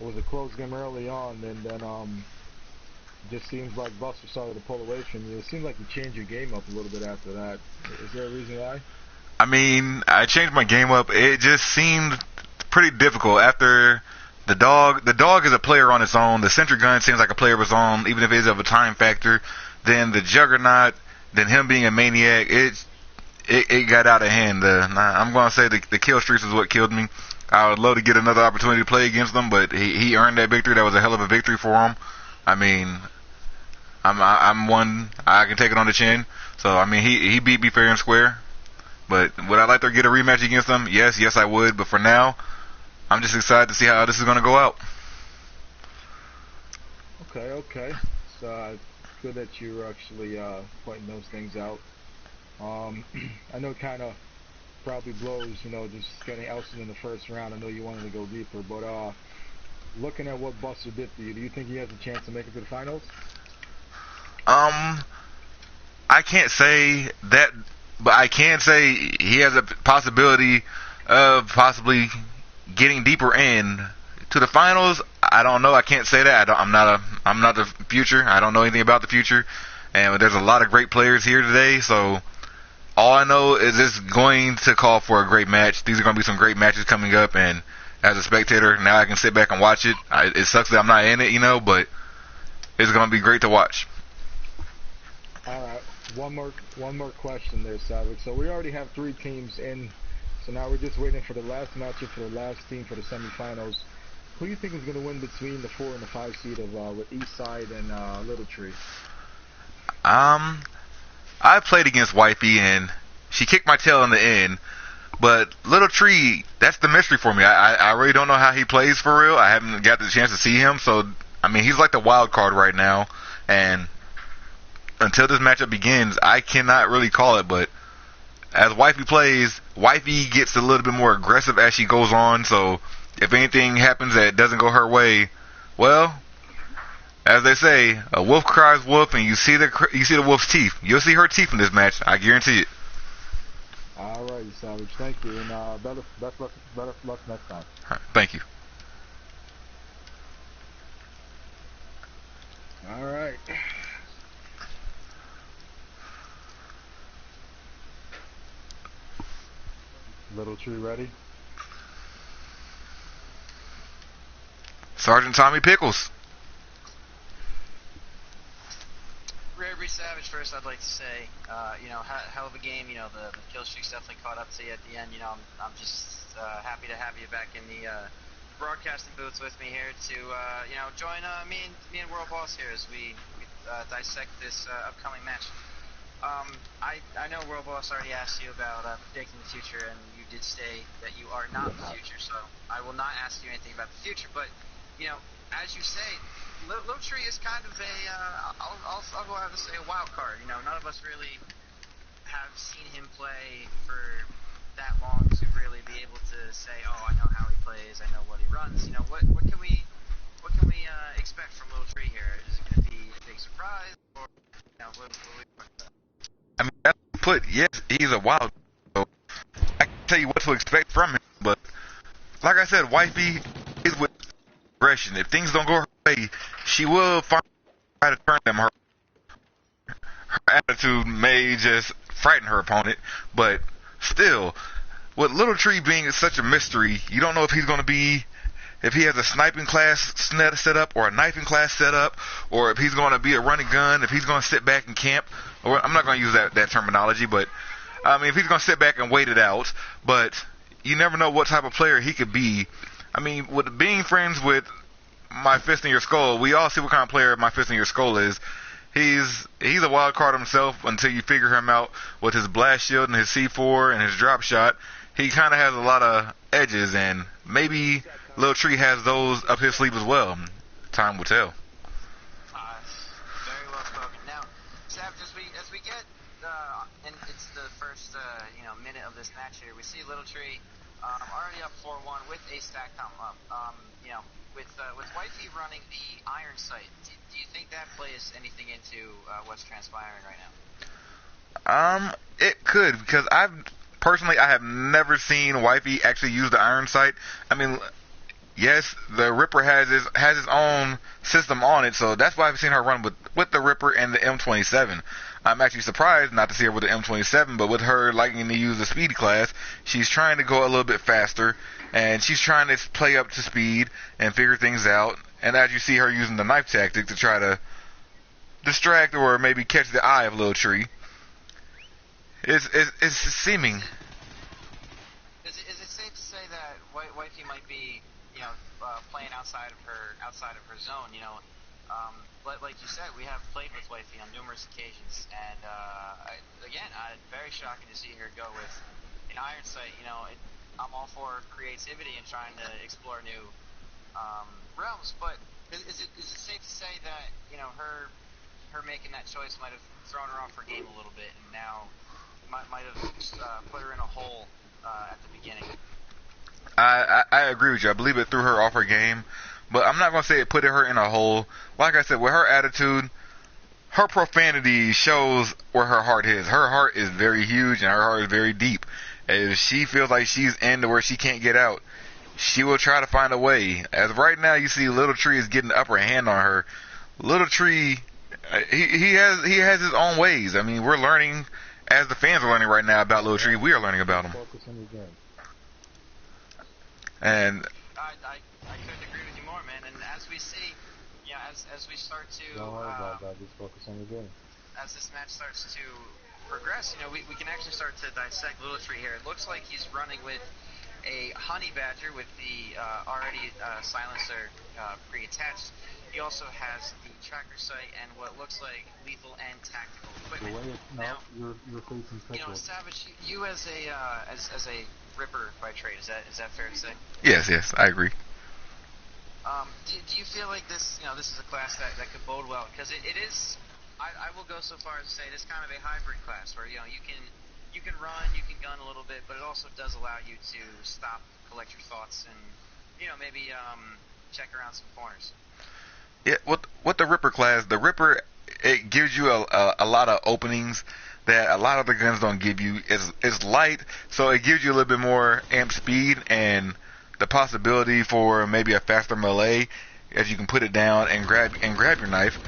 it was a close game early on, and then, it just seems like Buster started to pull away from you. It seems like you changed your game up a little bit after that. Is there a reason why? I mean, I changed my game up. It just seemed pretty difficult after the dog. The dog is a player on its own. The Sentry Gun seems like a player of his own, even if it is of a time factor. Then the Juggernaut, then him being a Maniac, it got out of hand. I'm going to say the kill streaks is what killed me. I would love to get another opportunity to play against him, but he earned that victory. That was a hell of a victory for him. I mean, I'm one. I can take it on the chin. So I mean, he beat me fair and square. But would I like to get a rematch against him? Yes, I would. But for now, I'm just excited to see how this is going to go out. Okay. So good that you're actually pointing those things out. I know it kind of probably blows, just getting ousted in the first round. I know you wanted to go deeper, but looking at what Buster did for you, do you think he has a chance to make it to the finals? I can't say that, but I can say he has a possibility of possibly getting deeper in to the finals. I don't know. I can't say that. I'm not the future. I don't know anything about the future, and there's a lot of great players here today, so. All I know is it's going to call for a great match. These are going to be some great matches coming up, and as a spectator, now I can sit back and watch it. It sucks that I'm not in it, but it's going to be great to watch. All right, one more question there, Savage. So we already have 3 teams in, so now we're just waiting for the last matchup for the last team for the semifinals. Who do you think is going to win between the 4 and the 5 seed of with Eastside and Little Tree? I played against Wifey, and she kicked my tail in the end. But Little Tree, that's the mystery for me. I really don't know how he plays for real. I haven't got the chance to see him. So, I mean, he's like the wild card right now. And until this matchup begins, I cannot really call it. But as Wifey plays, Wifey gets a little bit more aggressive as she goes on. So, if anything happens that doesn't go her way, well... As they say, a wolf cries wolf, and you see the wolf's teeth. You'll see her teeth in this match. I guarantee it. All right, Savage. Thank you, and best luck next time. Right, thank you. All right. Little Tree ready? Sergeant Tommy Pickles. Tree Savage, first I'd like to say, hell of a game. The kill streaks definitely caught up to you at the end. I'm just happy to have you back in the broadcasting booths with me here to, join me and World Boss here as we dissect this upcoming match. I know World Boss already asked you about predicting the future, and you did say that you are not the future, so I will not ask you anything about the future. But, as you say, Little Tree is kind of I'll go ahead and say a wild card. None of us really have seen him play for that long to really be able to say, oh, I know how he plays, I know what he runs. What can we expect from Little Tree here? Is it going to be a big surprise, or what we I mean, that's put, yes, he's a wild. So I can tell you what to expect from him, but like I said, Wifey is with aggression. If things don't go her way, she will try to turn them. Her attitude may just frighten her opponent, but still, with Little Tree being such a mystery, you don't know if he's going to be, if he has a sniping class set up or a knifing class set up, or if he's going to be a running gun, if he's going to sit back and camp. Or I'm not going to use that terminology, but I mean, if he's going to sit back and wait it out, but you never know what type of player he could be. I mean, with being friends with My Fist in Your Skull, we all see what kind of player My Fist in Your Skull is. He's a wild card himself until you figure him out with his blast shield and his C4 and his drop shot. He kind of has a lot of edges, and maybe Little Tree has those up his sleeve as well. Time will tell. Very well spoken. Now, Savage, as we get, and it's the first minute of this match here, we see Little Tree already up 4-1 with a stack come up. With Wifey running the iron sight, do you think that plays anything into what's transpiring right now? It could, because I have never seen Wifey actually use the iron sight. I mean, yes, the Ripper has his own system on it, so that's why I've seen her run with the Ripper and the M27. I'm actually surprised not to see her with the M27, but with her liking to use the speed class, she's trying to go a little bit faster, and she's trying to play up to speed and figure things out. And as you see her using the knife tactic to try to distract or maybe catch the eye of Little Tree, it's seeming. Is it safe to say that Wifey might be playing outside of her zone? Like you said, we have played with Wifey on numerous occasions, and very shocking to see her go with an iron sight. I'm all for creativity and trying to explore new realms, but is it safe to say that her making that choice might have thrown her off her game a little bit, and now might have put her in a hole at the beginning? I agree with you. I believe it threw her off her game, but I'm not going to say it put her in a hole. Like I said, with her attitude, her profanity shows where her heart is. Her heart is very huge and her heart is very deep. If she feels like she's in to where she can't get out, she will try to find a way. As right now, you see Little Tree is getting the upper hand on her. Little Tree, he has his own ways. I mean, we're learning, as the fans are learning right now about Little Tree, we are learning about him. Focus on your game. And I couldn't agree with you more, man. And as we see, as we start to Don't worry about that. Just focus on your game. as this match starts to progress, we can actually start to dissect Little Tree here. It looks like he's running with a Honey Badger with the already silencer pre-attached. He also has the tracker sight and what looks like lethal and tactical equipment. The way it's now, you're facing pickle. Savage, you as a Ripper by trade, is that fair to say? yes, I agree. Do you feel like this is a class that could bode well? Because it is, I will go so far as to say it's kind of a hybrid class where you can run, you can gun a little bit, but it also does allow you to stop, collect your thoughts, and maybe check around some corners. Yeah, with the Ripper class, the Ripper, it gives you a lot of openings that a lot of the guns don't give you. It's light, so it gives you a little bit more amp speed and the possibility for maybe a faster melee as you can put it down and grab your knife.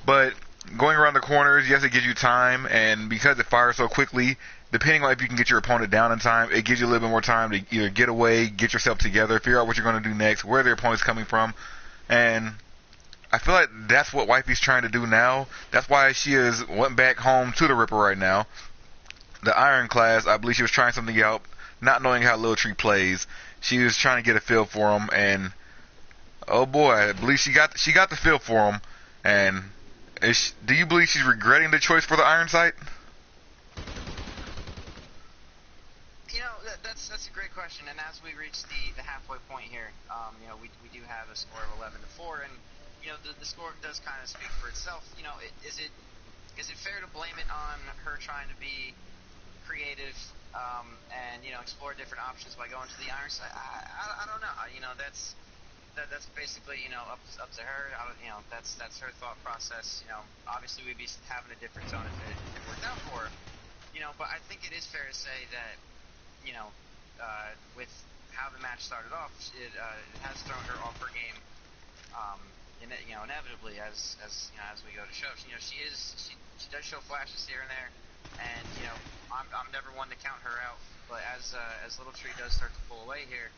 But going around the corners, yes, it gives you time, and because it fires so quickly, depending on if you can get your opponent down in time, it gives you a little bit more time to either get away, get yourself together, figure out what you're going to do next, where their opponent's coming from, and I feel like that's what Wifey's trying to do now. That's why she went back home to the Ripper right now. The Iron Class, I believe she was trying something out, not knowing how Lil Tree plays. She was trying to get a feel for him, and oh boy, I believe she got the feel for him. And do you believe she's regretting the choice for the Iron Sight? You know, that's a great question. And as we reach the halfway point here, you know, we do have a score of 11-4, and you know, the score does kind of speak for itself. You know, is it fair to blame it on her trying to be creative and you know, explore different options by going to the Iron Sight? I don't know. You know, that's basically, you know, up to her. You know, that's her thought process. You know, obviously we'd be having a different tone if it worked out for her. You know, but I think it is fair to say that, you know, with how the match started off, it has thrown her off her game. You know, inevitably as you know, as we go to shows. You know, she does show flashes here and there, and you know, I'm never one to count her out. But as Little Tree does start to pull away here,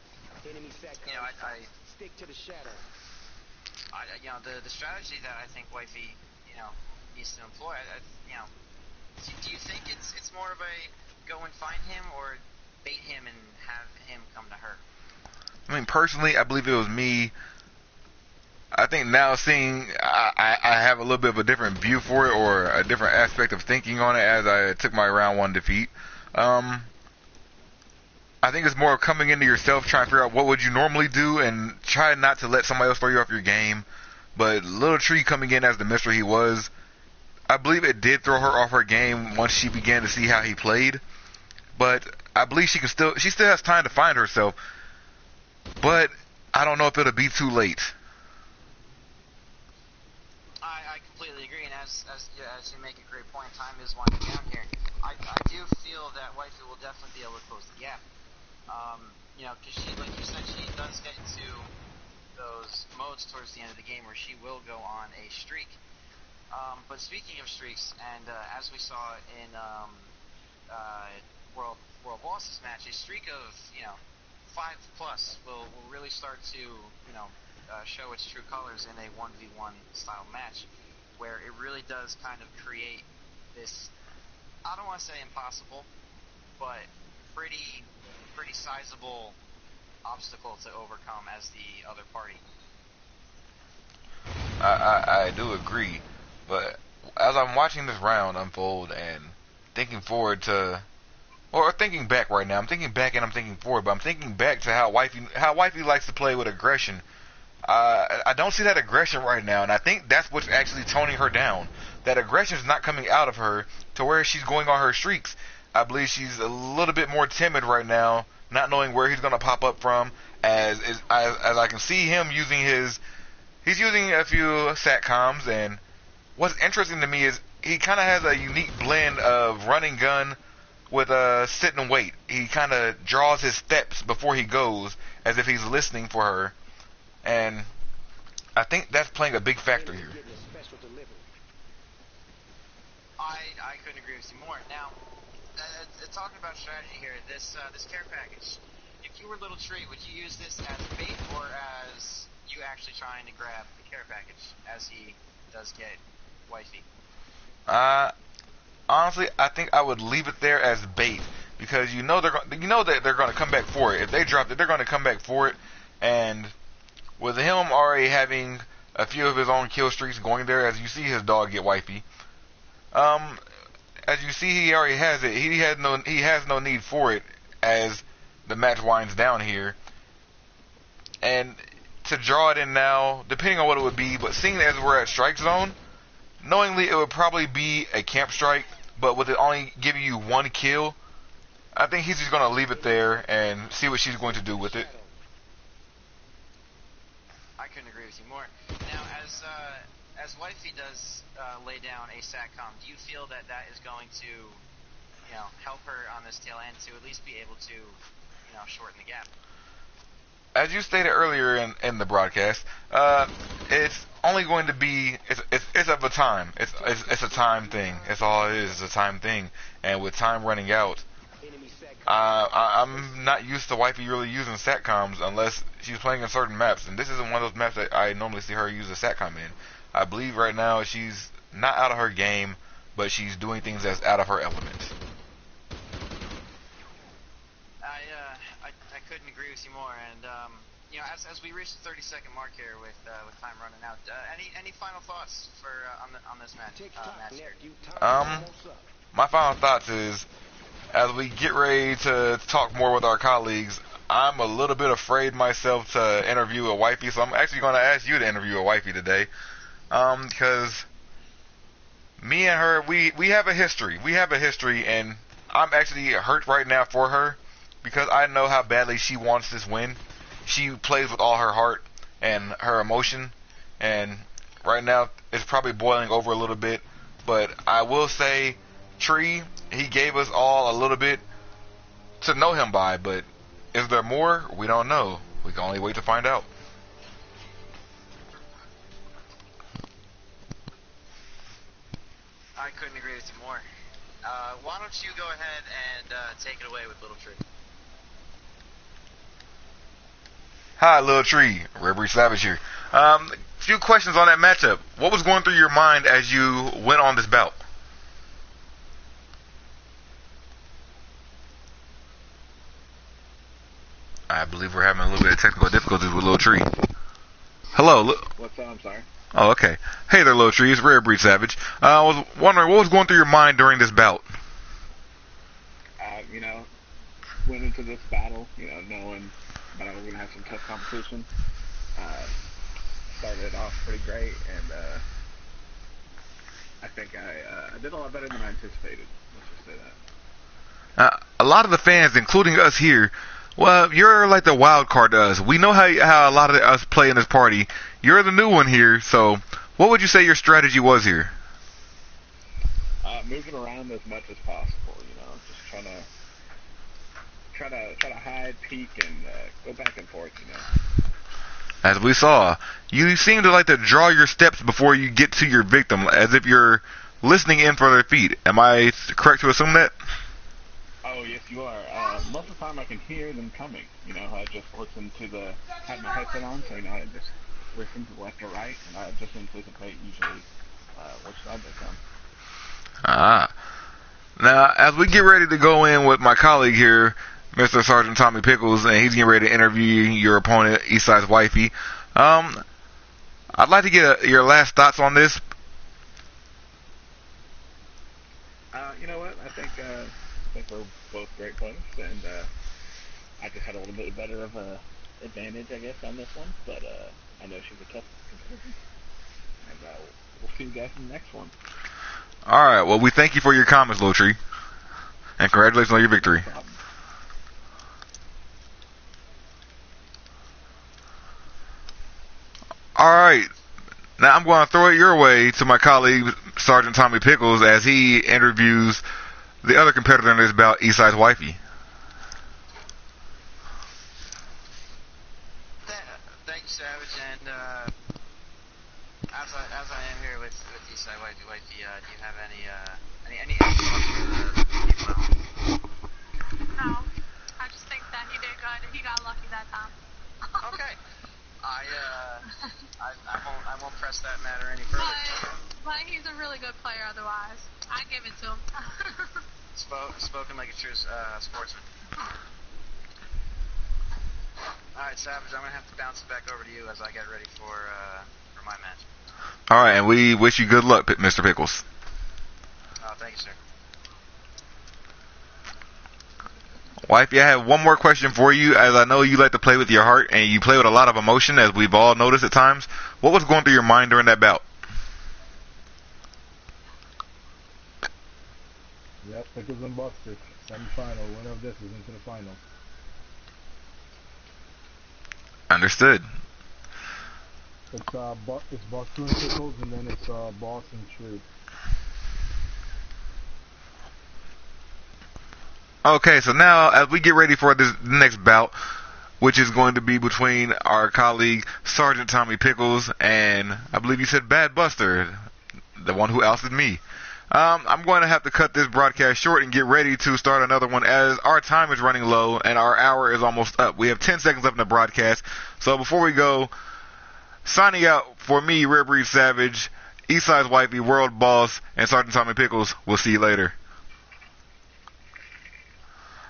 Enemy you know, I stick to the shadow. you know, the strategy that I think Wifey, you know, needs to employ. You know, do you think it's more of a go and find him or bait him and have him come to her? I mean, personally, I believe it was me. I think now seeing, I have a little bit of a different view for it, or a different aspect of thinking on it as I took my round 1 defeat. I think it's more coming into yourself, trying to figure out what would you normally do, and try not to let somebody else throw you off your game. But Little Tree coming in as the mystery he was, I believe it did throw her off her game once she began to see how he played. But I believe she still has time to find herself. But I don't know if it'll be too late. I completely agree, and as you make a great point, time is winding down here. I do feel that Wifey will definitely be able to close the gap. You know, because she, like you said, she does get into those modes towards the end of the game where she will go on a streak. But speaking of streaks, and as we saw in World Bosses match, a streak of 5+ will really start to show its true colors in a 1v1 style match, where it really does kind of create this, I don't want to say impossible, but pretty sizable obstacle to overcome as the other party. I do agree, but as I'm watching this round unfold and thinking forward to, or thinking back right now, I'm thinking back and I'm thinking forward, but I'm thinking back to how Wifey likes to play with aggression. I don't see that aggression right now, and I think that's what's actually toning her down. That aggression is not coming out of her to where she's going on her streaks. I believe she's a little bit more timid right now, not knowing where he's going to pop up from. As I can see him using he's using a few satcoms, and what's interesting to me is he kind of has a unique blend of running gun with sit and wait. He kind of draws his steps before he goes, as if he's listening for her, and I think that's playing a big factor here. I couldn't agree with you more. Now, talking about strategy here, this care package, if you were Little Tree, would you use this as bait or as you actually trying to grab the care package as he does get Wifey? Honestly, I think I would leave it there as bait, because that they're going to come back for it. If they dropped it, they're going to come back for it, and with him already having a few of his own kill streaks going there, as you see his dog get Wifey, as you see, he already has it. He has no need for it as the match winds down here. And to draw it in now, depending on what it would be, but seeing as we're at strike zone, knowingly it would probably be a camp strike, but with it only giving you 1 kill, I think he's just going to leave it there and see what she's going to do with it. I couldn't agree with you more. Now, as Wifey does lay down a satcom, do you feel that is going to, help her on this tail end to at least be able to, shorten the gap? As you stated earlier in the broadcast, it's only going to be it's of a time. It's a time thing. It's all it is. It's a time thing. And with time running out, I'm not used to wifey really using satcoms unless she's playing in certain maps, and this isn't one of those maps that I normally see her use a satcom in. I believe right now she's not out of her game, but she's doing things that's out of her element. I couldn't agree with you more. And as we reach the 30-second mark here with time running out, any final thoughts for on this match? Match here? My final thoughts is, as we get ready to talk more with our colleagues, I'm a little bit afraid myself to interview a wifey, so I'm actually going to ask you to interview a wifey today, because me and her, we have a history. We have a history, and I'm actually hurt right now for her because I know how badly she wants this win. She plays with all her heart and her emotion, and right now it's probably boiling over a little bit, but I will say, Tree, he gave us all a little bit to know him by, but is there more? We don't know. We can only wait to find out. I couldn't agree with you more. Why don't you go ahead and take it away with Little Tree? Hi, Little Tree. Rare Savage here. Few questions on that matchup. What was going through your mind as you went on this bout? I believe we're having a little bit of technical difficulties with Little Tree. Hello. What's up? I'm sorry. Oh, okay. Hey there, Little Tree. It's Rare Breed Savage. I was wondering what was going through your mind during this bout. Went into this battle, knowing that we were gonna have some tough competition. Started it off pretty great, and I think I did a lot better than I anticipated. Let's just say that. A lot of the fans, including us here, well, you're like the wild card to us. We know how a lot of us play in this party. You're the new one here, so what would you say your strategy was here? Moving around as much as possible, just try to hide, peek, and go back and forth, As we saw, you seem to like to draw your steps before you get to your victim, as if you're listening in for their feet. Am I correct to assume that? Oh, yes, you are. Most of the time I can hear them coming. I just listen have my headset on, so, I just listen to left or right, and I just anticipate usually which side they come. Now, as we get ready to go in with my colleague here, Mr. Sergeant Tommy Pickles, and he's getting ready to interview your opponent, Eastside's Wifey, I'd like to get your last thoughts on this. You know what? I think we're both great players, and I just had a little bit better of a advantage, I guess, on this one. But I know she's a tough competitor, and we'll see you guys in the next one. All right. Well, we thank you for your comments, Low Tree, and congratulations on your victory. No problem. All right. Now I'm going to throw it your way to my colleague, Sergeant Tommy Pickles, as he interviews the other competitor in this bout, Eastside's Wifey. Thank you, Savage. And as I am here with Eastside Wifey, do you have any thoughts for the people at home? No, I just think that he did good. He got lucky that time. Okay. I won't press that matter any further. But he's a really good player otherwise. I give it to him. Spoken like a true sportsman. Alright, Savage, I'm going to have to bounce it back over to you as I get ready for my match. Alright, and we wish you good luck, Mr. Pickles. Thank you, sir. Wifey, I have one more question for you, as I know you like to play with your heart, and you play with a lot of emotion, as we've all noticed at times. What was going through your mind during that bout? Yep, Pickles and Buster, semi-final. Winner of this is into the final. Understood. It's Buster and Pickles, and then it's Boss and Tree. Okay, so now as we get ready for this next bout, which is going to be between our colleague Sergeant Tommy Pickles and I believe you said Bad Buster, the one who ousted me. I'm going to have to cut this broadcast short and get ready to start another one as our time is running low and our hour is almost up. We have 10 seconds left in the broadcast. So before we go, signing out for me, Rare Breed Savage, Eastside's Wifey, World Boss, and Sergeant Tommy Pickles. We'll see you later.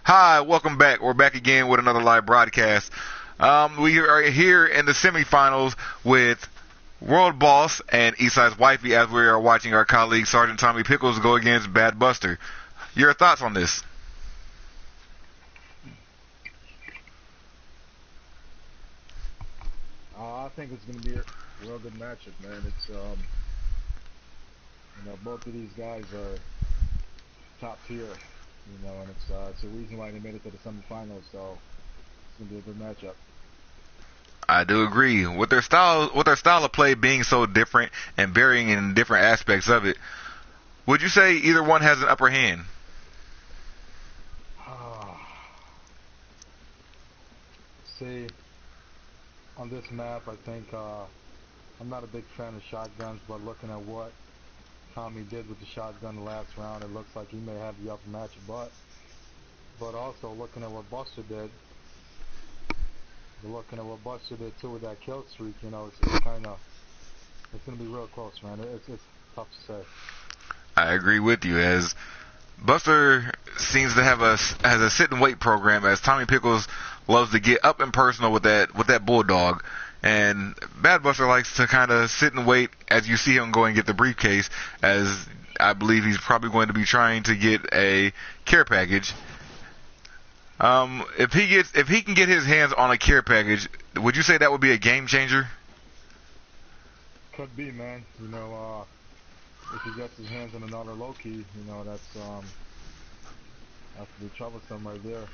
Hi, welcome back. We're back again with another live broadcast. We are here in the semifinals with World Boss and Eastside's Wifey as we are watching our colleague Sergeant Tommy Pickles go against Bad Buster. Your thoughts on this? I think it's going to be a real good matchup, man. It's both of these guys are top tier, and it's a reason why they made it to the semifinals. So it's going to be a good matchup. I do agree with their style of play being so different and varying in different aspects of it. Would you say either one has an upper hand? See, on this map, I think I'm not a big fan of shotguns, but looking at what Tommy did with the shotgun the last round, it looks like he may have the upper match. But also looking at what Buster did. Looking at what Buster did too with that kill streak, it's gonna be real close, man. It's tough to say. I agree with you, as Buster seems to have has a sit and wait program, as Tommy Pickles loves to get up and personal with that bulldog, and Bad Buster likes to kind of sit and wait as you see him go and get the briefcase, as I believe he's probably going to be trying to get a care package. If he can get his hands on a care package, would you say that would be a game changer? Could be, man. If he gets his hands on another low key, that's to be troublesome right there.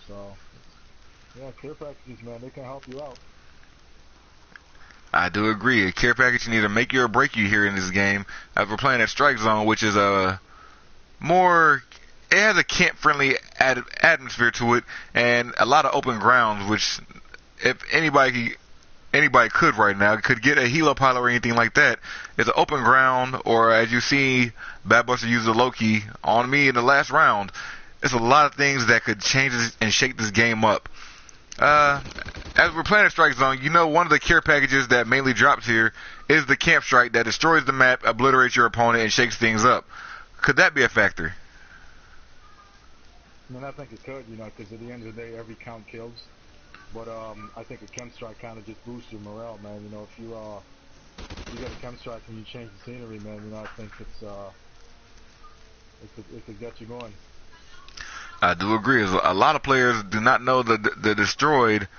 So yeah, care packages, man, they can help you out. I do agree. A care package can either make you or break you here in this game, as we're playing at Strike Zone, which is it has a camp-friendly atmosphere to it, and a lot of open grounds, which if anybody could right now, could get a helo pilot or anything like that, it's an open ground, or as you see Bad Buster use the Loki on me in the last round, it's a lot of things that could change this and shake this game up. As we're playing at Strike Zone, one of the care packages that mainly drops here is the Camp Strike that destroys the map, obliterates your opponent, and shakes things up. Could that be a factor? I think it could, because at the end of the day, every count kills. But I think a chem strike kind of just boosts your morale, man. If you get a chem strike and you change the scenery, man, I think it could get you going. I do agree. A lot of players do not know the destroyed,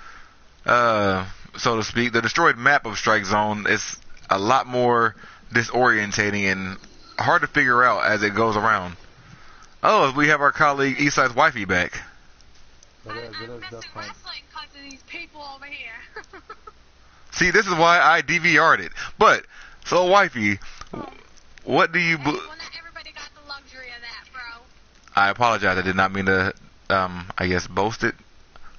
so to speak, the destroyed map of Strike Zone is a lot more disorientating and hard to figure out as it goes around. Oh, we have our colleague Eastside's Wifey back. I'm missing wrestling because of these people over here. See, this is why I DVR'd it. But, so Wifey, what do you... Well, not everybody got the luxury of that, bro. I apologize. I did not mean to, boast it.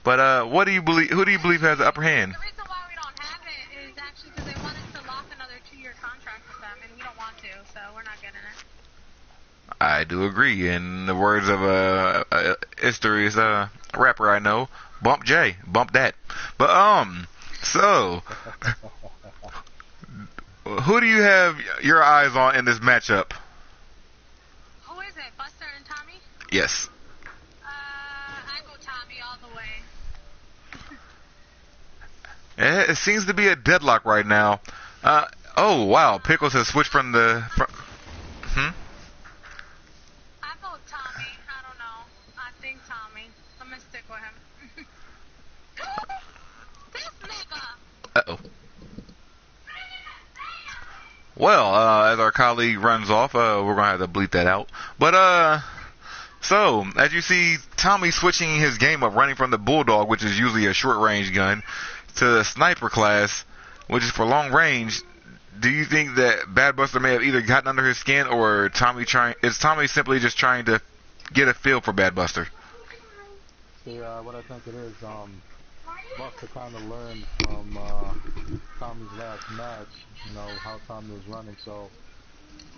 But, what do you believe... Who do you believe has the upper hand? The reason why we don't have it is actually because they wanted to lock another 2-year contract with them, and we don't want to, so we're not getting it. I do agree. In the words of a history's rapper I know, Bump J, bump that. But so who do you have your eyes on in this matchup? Who is it? Buster and Tommy? Yes. I go Tommy all the way. It seems to be a deadlock right now. Oh wow, Pickles has switched from the. I vote Tommy. I don't know. I think Tommy. I'm gonna stick with him. This nigga. Uh-oh. Well, as our colleague runs off, we're gonna have to bleep that out. But so as you see, Tommy switching his game up, running from the Bulldog, which is usually a short-range gun, to the Sniper class, which is for long range. Do you think that Bad Buster may have either gotten under his skin, or is Tommy simply just trying to get a feel for Bad Buster? See, what I think it is, Buster kind of learned from Tommy's last match, how Tommy was running. So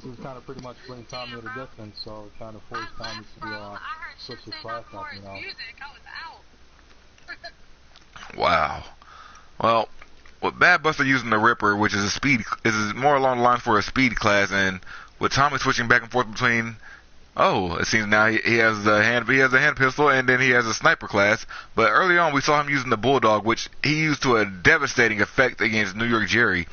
he was kind of pretty much playing Tommy at a distance, so it kind of forced I Tommy left, to bro. I heard switch shit his say class nothing more up, you is know. music. I was out. Wow. Well, with Bad Buster using the Ripper, which is a speed, is more along the lines for a speed class, and with Tommy switching back and forth between, it seems now he has the hand pistol, and then he has a sniper class. But early on, we saw him using the Bulldog, which he used to a devastating effect against New York Jerry.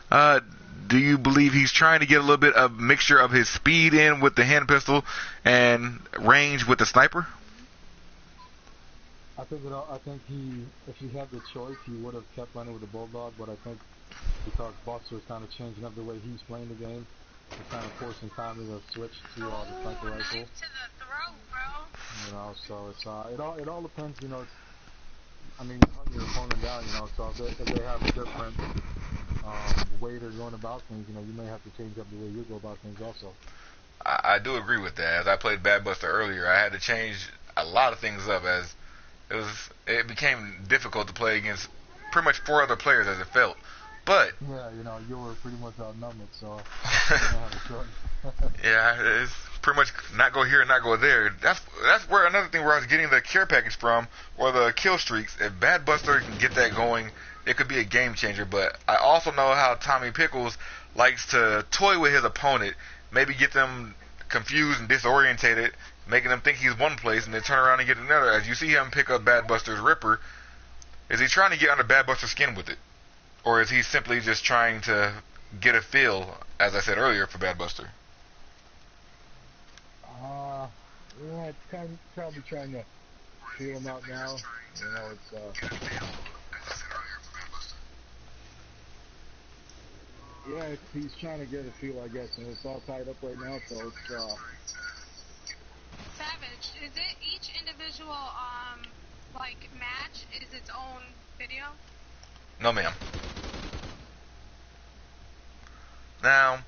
Do you believe he's trying to get a little bit of mixture of his speed in with the hand pistol and range with the sniper? I think if he had the choice, he would have kept running with the Bulldog, but I think because Buster is kind of changing up the way he's playing the game, it's kind of forcing Tommy to switch to the sniper rifle. Knife to the throat, bro. You know, so it's it all depends. You know, I mean, you hunt your opponent down. You know, so if they have a different way they're going about things, you know, you may have to change up the way you go about things also. I do agree with that. As I played Bad Buster earlier, I had to change a lot of things up as it became difficult to play against pretty much 4 other players as it felt. But yeah, you know, you were pretty much outnumbered, so you didn't have a choice. yeah, it's pretty much not go here and not go there. That's where another thing where I was getting the care package from, or the kill streaks. If Bad Buster can get that going, it could be a game changer. But I also know how Tommy Pickles likes to toy with his opponent, maybe get them confused and disorientated, making them think he's one place and then turn around and get another. As you see him pick up Bad Buster's Ripper, is he trying to get under Bad Buster's skin with it? Or is he simply just trying to get a feel, as I said earlier, for Bad Buster? Yeah, it's kind of probably trying to feel him out now. You know, it's yeah, he's trying to get a feel, I guess, and it's all tied up right now, so it's Savage, is it each individual like match is its own video? No, ma'am. Now,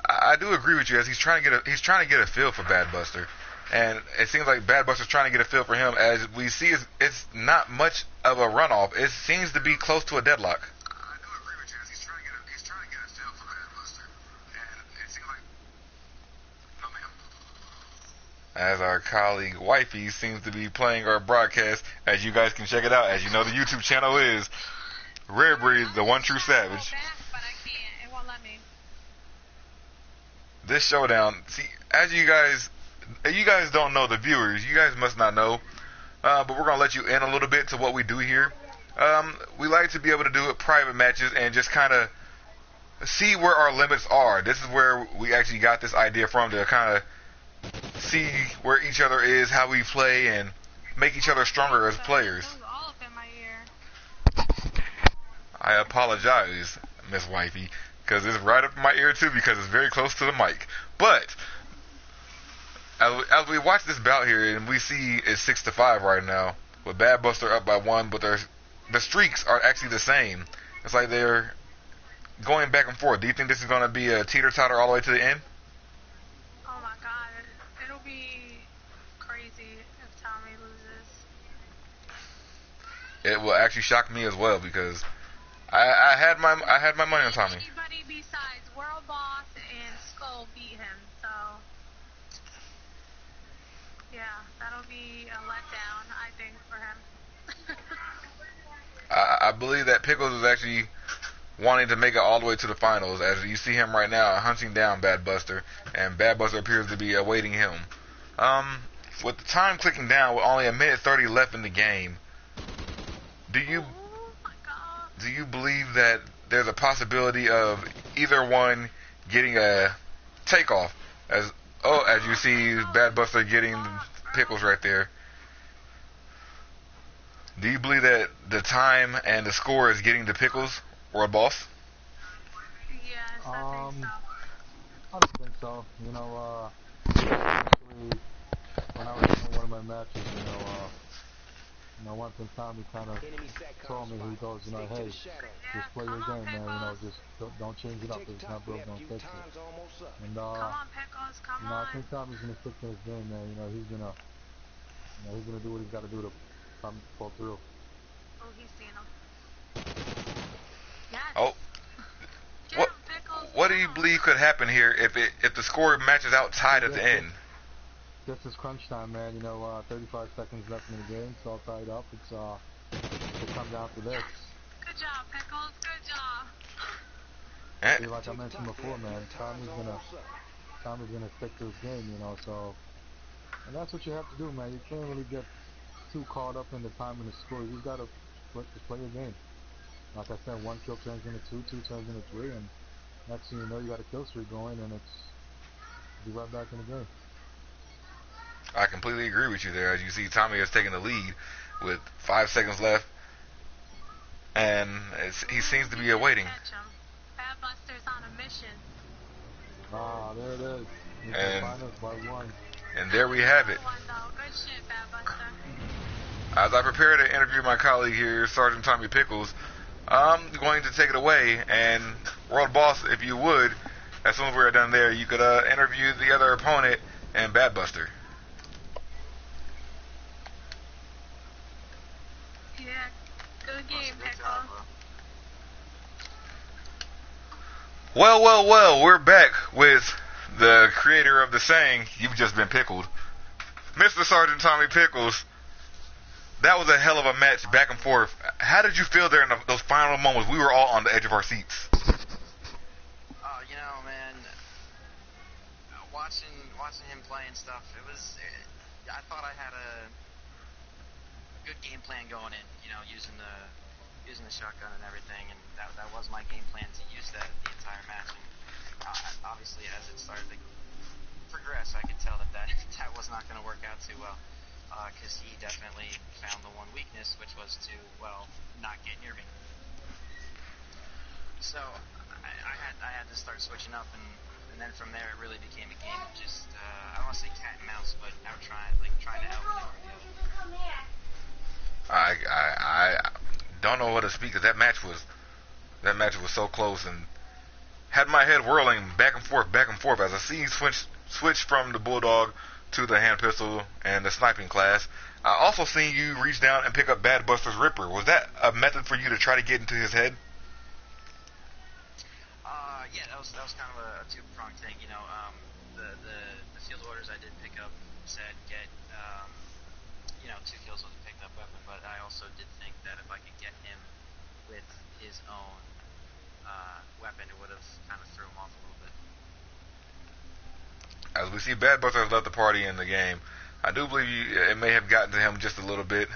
I do agree with you as he's trying to get a feel for Bad Buster, and it seems like Bad Buster's trying to get a feel for him. As we see, it's not much of a runoff. It seems to be close to a deadlock. I do agree with you as he's trying to get a feel for Bad Buster, and it seems like no, ma'am. As our colleague Wifey seems to be playing our broadcast, as you guys can check it out. As you know, the YouTube channel is Rare Breed, the One True Savage. This showdown, see, as you guys don't know, the viewers, you guys must not know, but we're going to let you in a little bit to what we do here. We like to be able to do private matches and just kind of see where our limits are. This is where we actually got this idea from, to kind of see where each other is, how we play, and make each other stronger as players. All up in my ear. I apologize, Miss Wifey, because it's right up in my ear too, because it's very close to the mic. But as we watch this bout here, and we see it's 6-5 right now, with Bad Buster up by 1, but the streaks are actually the same. It's like they're going back and forth. Do you think this is going to be a teeter-totter all the way to the end? Oh my god, it'll be crazy if Tommy loses. It will actually shock me as well, because I had my money on Tommy. Anybody besides World Boss and Skull beat him, so yeah, that'll be a letdown, I think, for him. I believe that Pickles is actually wanting to make it all the way to the finals, as you see him right now hunting down Bad Buster, and Bad Buster appears to be awaiting him. With the time clicking down, with only 1:30 left in the game, do you believe that there's a possibility of either one getting a takeoff? As you see Bad Buster getting Pickles right there. Do you believe that the time and the score is getting to Pickles, World Boss? Yes, I think so. I don't think so. You know, actually, when I was in one of my matches, you know, one thing Tommy kind of told me, he goes, you know, hey, just play your game, man. You know, just don't change it up. If it's not broke, don't fix it. And come on, Pickles, come you know, on. I think Tommy's gonna stick to his game, man. You know, he's gonna do what he's got to do to pull through. Oh, he's seeing him. Yes. Oh. Get What? him, Pickles. what do you believe could happen here if the score matches out tied at the end? This is crunch time, man. 35 seconds left in the game. It's all tied up. It comes down to this. Good job, Pickles. Good job. See, like I mentioned before, man, Tommy's gonna stick to his game, so, and that's what you have to do, man. You can't really get too caught up in the time and the score. You just gotta play your game. Like I said, 1 kill turns into 2, 2 turns into 3, and next thing you know, you got a kill streak going, and be right back in the game. I completely agree with you there. As you see, Tommy has taken the lead with 5 seconds left, and he seems to be awaiting. Bad Buster's on a mission. Ah, there it is. You And, can find us by 1. And there we have it. Good shit, Bad Buster. As I prepare to interview my colleague here, Sergeant Tommy Pickles, I'm going to take it away. And World Boss, if you would, as soon as we're done there, you could interview the other opponent and Bad Buster. Yeah, good game, Pickle. Well, we're back with the creator of the saying, "You've just been pickled." Mr. Sergeant Tommy Pickles, that was a hell of a match, back and forth. How did you feel there in those final moments? We were all on the edge of our seats. Man, watching him play and stuff, I thought I had a good game plan going in, using the shotgun and everything, and that was my game plan, to use that the entire match. And obviously, as it started to progress, I could tell that was not going to work out too well, because he definitely found the one weakness, which was to, not get near me. So I had to start switching up, and then from there it really became a game of just I don't want to say cat and mouse, but trying to outmaneuver the other. I don't know what to speak of. That match was so close, and had my head whirling back and forth as I see switch from the bulldog to the hand pistol and the sniping class. I also seen you reach down and pick up Bad Buster's Ripper. Was that a method for you to try to get into his head? Yeah, that was kind of a two-pronged thing. The field orders I did pick up said get 2 kills with a picked up weapon, but I also did think that if I could get him with his own weapon, it would have kind of threw him off a little bit. As we see, Bad Buster has left the party in the game. I do believe it may have gotten to him just a little bit,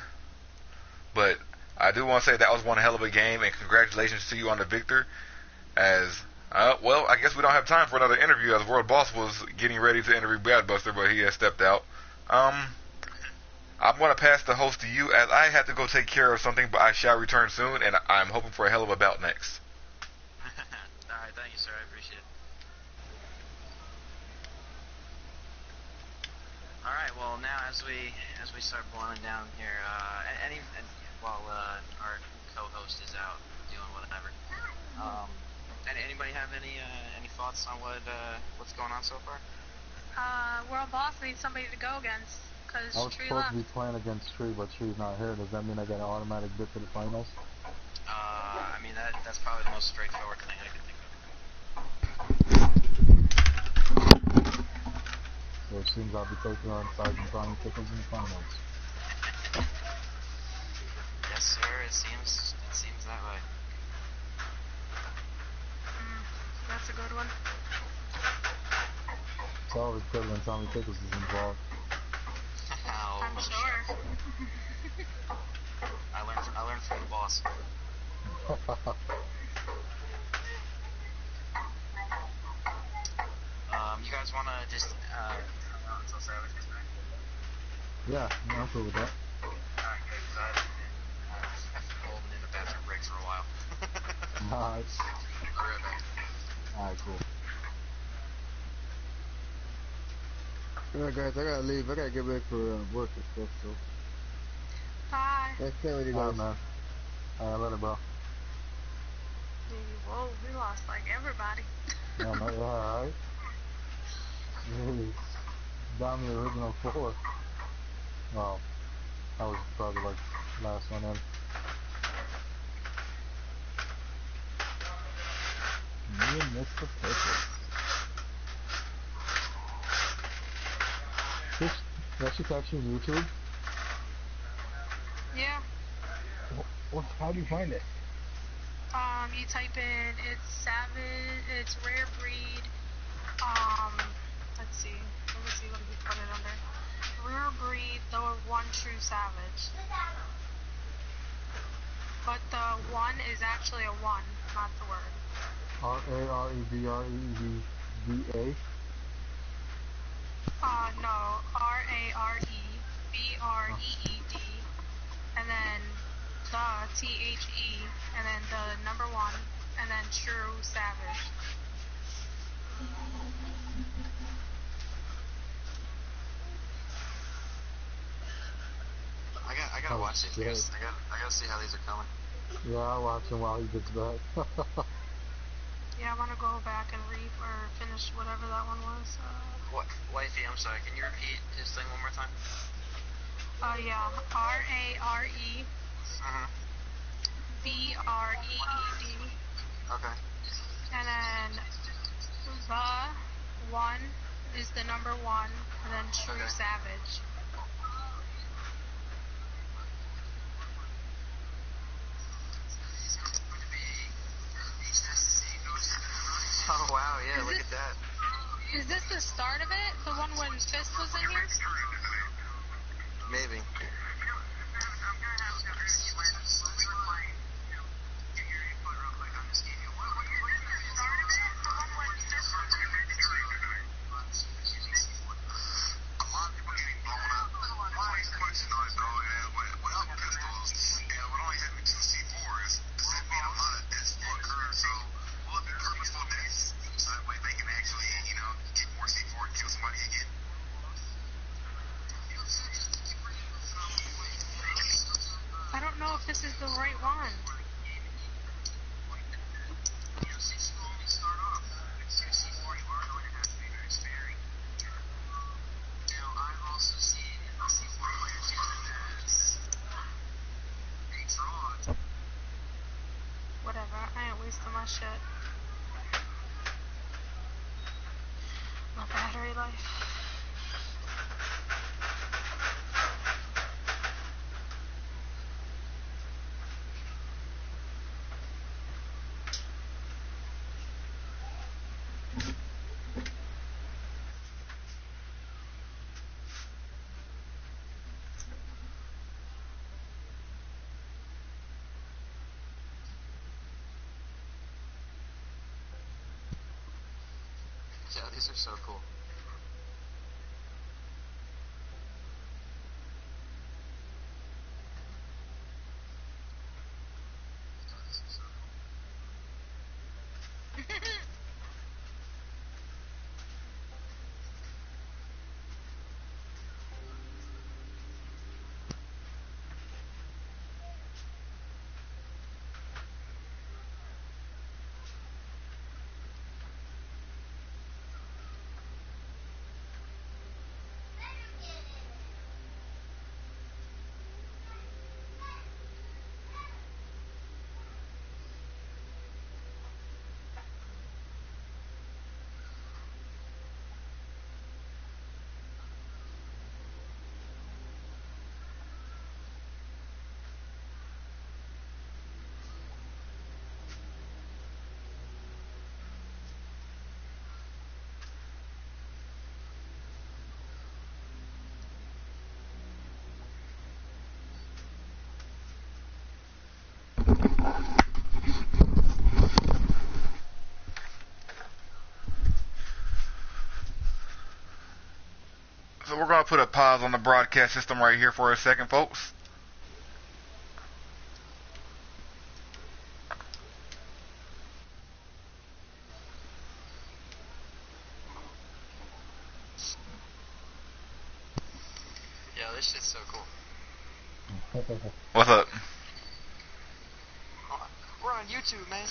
but I do want to say that was one hell of a game, and congratulations to you on the victor. I guess we don't have time for another interview, as World Boss was getting ready to interview Bad Buster, but he has stepped out. I'm going to pass the host to you, as I have to go take care of something, but I shall return soon, and I'm hoping for a hell of a bout next. Alright, thank you, sir. I appreciate it. Alright, well, now as we start boiling down here, while our co-host is out doing whatever, anybody have any thoughts on what's going on so far? World Boss needs somebody to go against, because I was Tree supposed left. to be playing against Tree, but Tree's not here. Does that mean I get an automatic bid to the finals? That's probably the most straightforward thing I can think of. So it seems I'll be taking on Sergeant Tommy Pickles in the finals. Yes, sir. It seems that way. That's a good one. It's always good when Tommy Pickles is involved. I'm sure. I learned from the boss. You guys want to just until Silas gets back? Yeah, I'm cool with that. Alright, good, because I've been holding in the bathroom breaks for a while. Alright. I'll be right back. Alright, cool. Alright, guys, I gotta leave. I gotta get ready for work and stuff, so. Bye. Nice staying with you guys. Alright, man. Alright, later, bro. Whoa, we lost like everybody. Yeah, man, alright. Down the original 4. Well, that was probably like last one in. Mr. Perfect. That shit's actually on YouTube. Yeah. How do you find it? You type in it's savage, it's rare breed. Let's see. Let me see what he put it under. Rare breed, the one true savage. But the one is actually a one, not the word. RAREVREVDA. No. RAREBREED, and then the THE, and then the number one, and then true savage. I gotta watch these. I gotta see how these are coming. Yeah, I'll watch him while he gets back. Yeah, I want to go back and finish whatever that one was. What, wifey? I'm sorry. Can you repeat his thing one more time? Yeah, RAREBREED. Okay. And then the one is the number one, and then true savage. Oh wow, yeah, look at that. Is this the start of it? The one when Fist was in here? Maybe. I don't know if this is the right one. Whatever, I ain't wasting my shit. My battery life. Yeah, these are so cool. So we're going to put a pause on the broadcast system right here for a second, folks. Yeah, this shit's so cool. What's up? We're on YouTube, man.